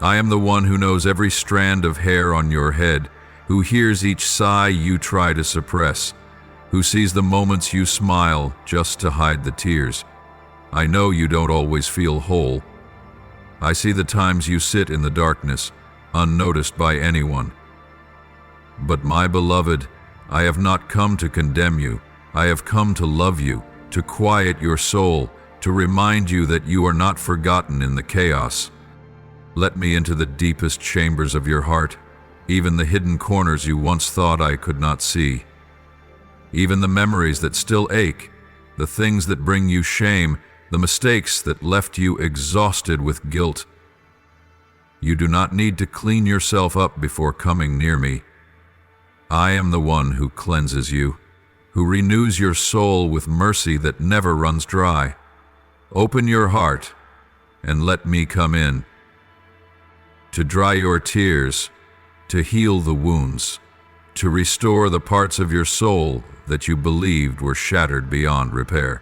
I am the one who knows every strand of hair on your head, who hears each sigh you try to suppress, who sees the moments you smile just to hide the tears. I know you don't always feel whole. I see the times you sit in the darkness, unnoticed by anyone. But my beloved, I have not come to condemn you. I have come to love you, to quiet your soul, to remind you that you are not forgotten in the chaos. Let me into the deepest chambers of your heart, even the hidden corners you once thought I could not see. Even the memories that still ache, the things that bring you shame, the mistakes that left you exhausted with guilt. You do not need to clean yourself up before coming near me. I am the one who cleanses you, who renews your soul with mercy that never runs dry. Open your heart and let me come in, to dry your tears, to heal the wounds, to restore the parts of your soul that you believed were shattered beyond repair.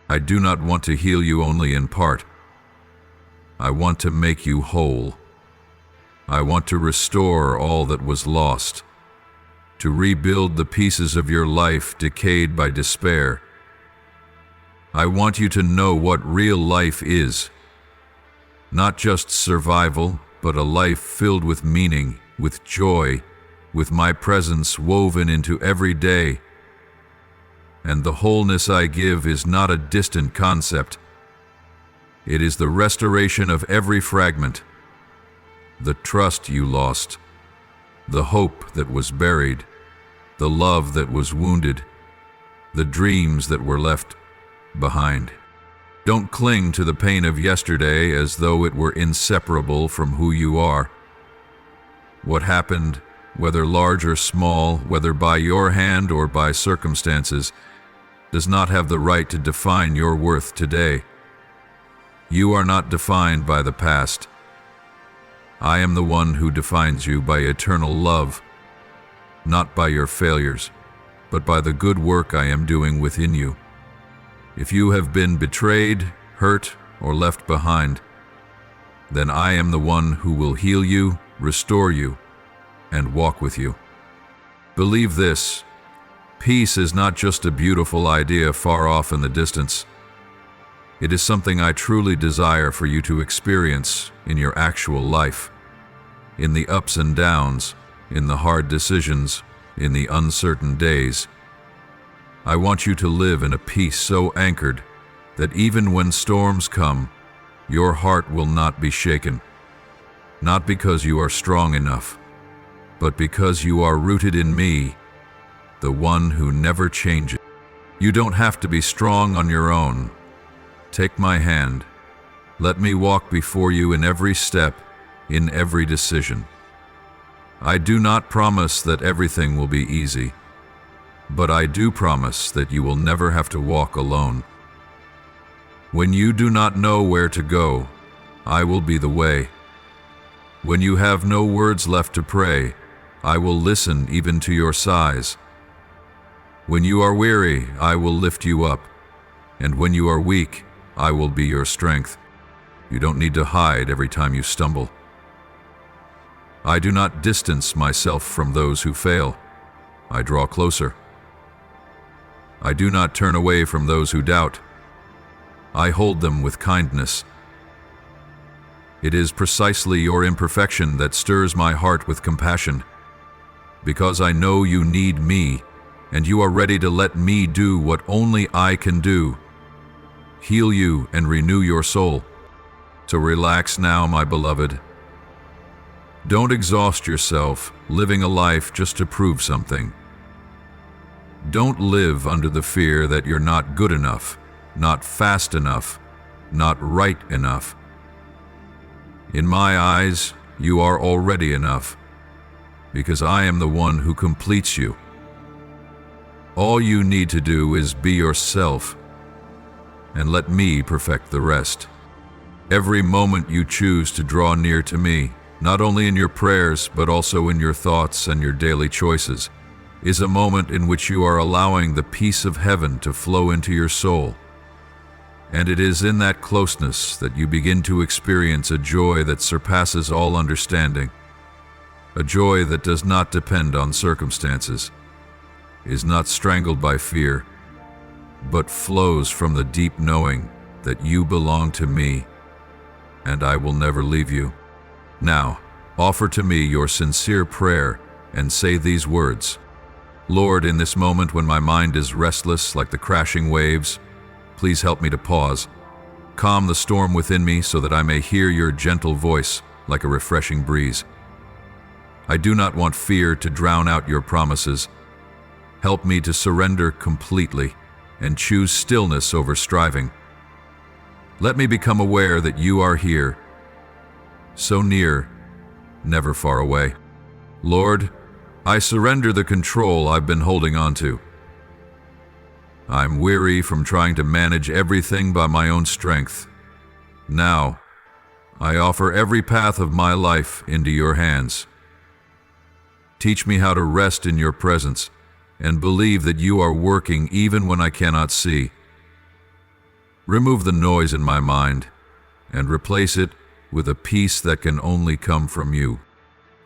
I do not want to heal you only in part. I want to make you whole. I want to restore all that was lost, to rebuild the pieces of your life decayed by despair. I want you to know what real life is. Not just survival, but a life filled with meaning, with joy, with my presence woven into every day. And the wholeness I give is not a distant concept. It is the restoration of every fragment, the trust you lost, the hope that was buried, the love that was wounded, the dreams that were left behind. Don't cling to the pain of yesterday as though it were inseparable from who you are. What happened, whether large or small, whether by your hand or by circumstances, does not have the right to define your worth today. You are not defined by the past. I am the one who defines you by eternal love, not by your failures, but by the good work I am doing within you. If you have been betrayed, hurt, or left behind, then I am the one who will heal you, restore you, and walk with you. Believe this: peace is not just a beautiful idea far off in the distance. It is something I truly desire for you to experience in your actual life, in the ups and downs, in the hard decisions, in the uncertain days. I want you to live in a peace so anchored that even when storms come, your heart will not be shaken. Not because you are strong enough, but because you are rooted in me, the one who never changes. You don't have to be strong on your own. Take my hand. Let me walk before you in every step, in every decision. I do not promise that everything will be easy, but I do promise that you will never have to walk alone. When you do not know where to go, I will be the way. When you have no words left to pray, I will listen even to your sighs. When you are weary, I will lift you up, and when you are weak, I will be your strength. You don't need to hide every time you stumble. I do not distance myself from those who fail. I draw closer. I do not turn away from those who doubt. I hold them with kindness. It is precisely your imperfection that stirs my heart with compassion, because I know you need me, and you are ready to let me do what only I can do: heal you and renew your soul. So relax now, my beloved. Don't exhaust yourself living a life just to prove something. Don't live under the fear that you're not good enough, not fast enough, not right enough. In my eyes, you are already enough, because I am the one who completes you. All you need to do is be yourself. and let me perfect the rest. Every moment you choose to draw near to me, not only in your prayers but also in your thoughts and your daily choices, is a moment in which you are allowing the peace of heaven to flow into your soul. And it is in that closeness that you begin to experience a joy that surpasses all understanding, a joy that does not depend on circumstances, is not strangled by fear, but flows from the deep knowing that you belong to me, and I will never leave you. Now, offer to me your sincere prayer and say these words: Lord, in this moment when my mind is restless like the crashing waves, please help me to pause. Calm the storm within me so that I may hear your gentle voice like a refreshing breeze. I do not want fear to drown out your promises. Help me to surrender completely and choose stillness over striving. Let me become aware that you are here, so near, never far away. Lord, I surrender the control I've been holding on to. I'm weary from trying to manage everything by my own strength. Now, I offer every path of my life into your hands. Teach me how to rest in your presence and believe that you are working even when I cannot see. Remove the noise in my mind and replace it with a peace that can only come from you.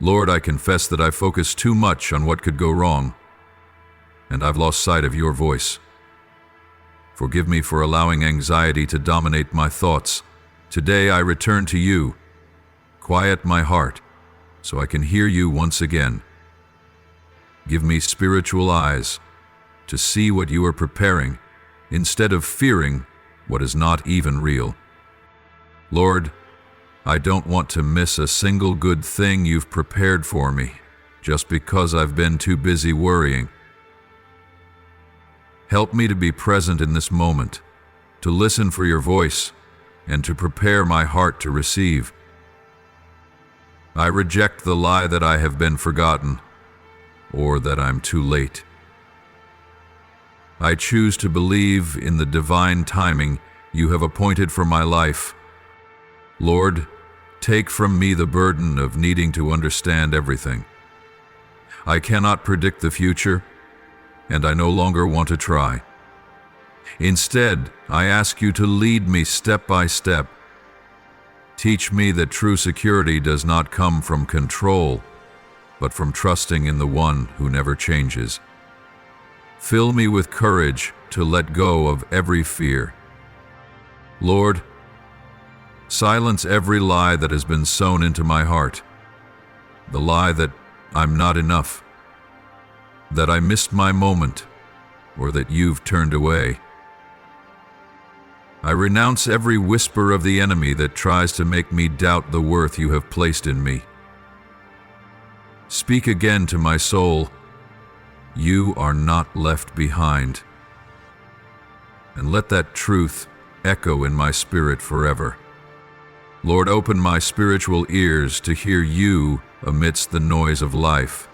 Lord, I confess that I focus too much on what could go wrong, and I've lost sight of your voice. Forgive me for allowing anxiety to dominate my thoughts. Today I return to you. Quiet my heart so I can hear you once again. Give me spiritual eyes to see what you are preparing instead of fearing what is not even real. Lord, I don't want to miss a single good thing you've prepared for me just because I've been too busy worrying. Help me to be present in this moment, to listen for your voice, and to prepare my heart to receive. I reject the lie that I have been forgotten, or that I'm too late. I choose to believe in the divine timing you have appointed for my life. Lord, take from me the burden of needing to understand everything. I cannot predict the future, and I no longer want to try. Instead, I ask you to lead me step by step. Teach me that true security does not come from control, but from trusting in the one who never changes. Fill me with courage to let go of every fear. Lord, silence every lie that has been sown into my heart. The lie that I'm not enough, that I missed my moment, or that you've turned away. I renounce every whisper of the enemy that tries to make me doubt the worth you have placed in me. Speak again to my soul, you are not left behind. And let that truth echo in my spirit forever. Lord, open my spiritual ears to hear you amidst the noise of life.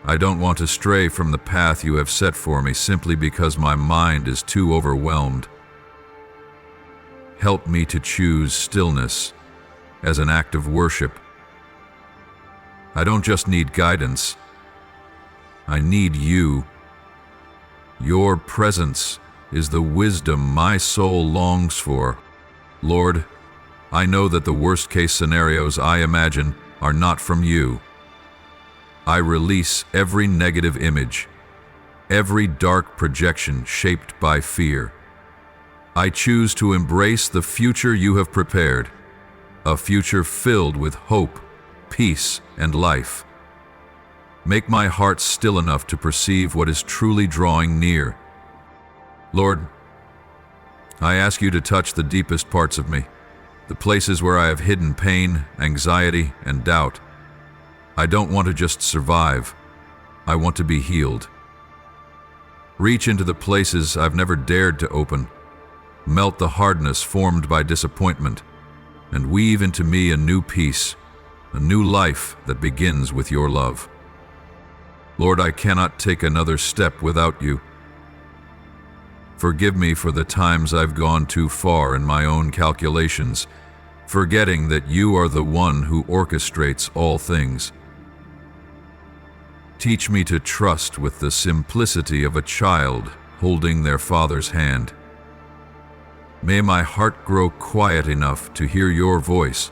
I don't want to stray from the path you have set for me simply because my mind is too overwhelmed. Help me to choose stillness as an act of worship. I don't just need guidance. I need you. Your presence is the wisdom my soul longs for. Lord, I know that the worst-case scenarios I imagine are not from you. I release every negative image, every dark projection shaped by fear. I choose to embrace the future you have prepared, a future filled with hope, peace, and life. Make my heart still enough to perceive what is truly drawing near. Lord, I ask you to touch the deepest parts of me, the places where I have hidden pain, anxiety, and doubt. I don't want to just survive. I want to be healed. Reach into the places I've never dared to open. Melt the hardness formed by disappointment, and weave into me a new peace, a new life that begins with your love. Lord, I cannot take another step without you. Forgive me for the times I've gone too far in my own calculations, forgetting that you are the one who orchestrates all things. Teach me to trust with the simplicity of a child holding their father's hand. May my heart grow quiet enough to hear your voice,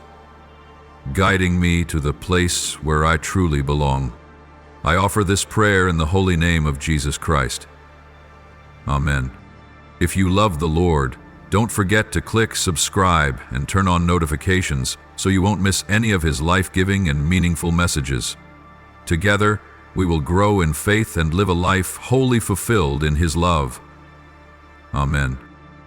guiding me to the place where I truly belong. I offer this prayer in the holy name of Jesus Christ. Amen. If you love the Lord, don't forget to click subscribe and turn on notifications so you won't miss any of His life-giving and meaningful messages. Together, we will grow in faith and live a life wholly fulfilled in His love. Amen.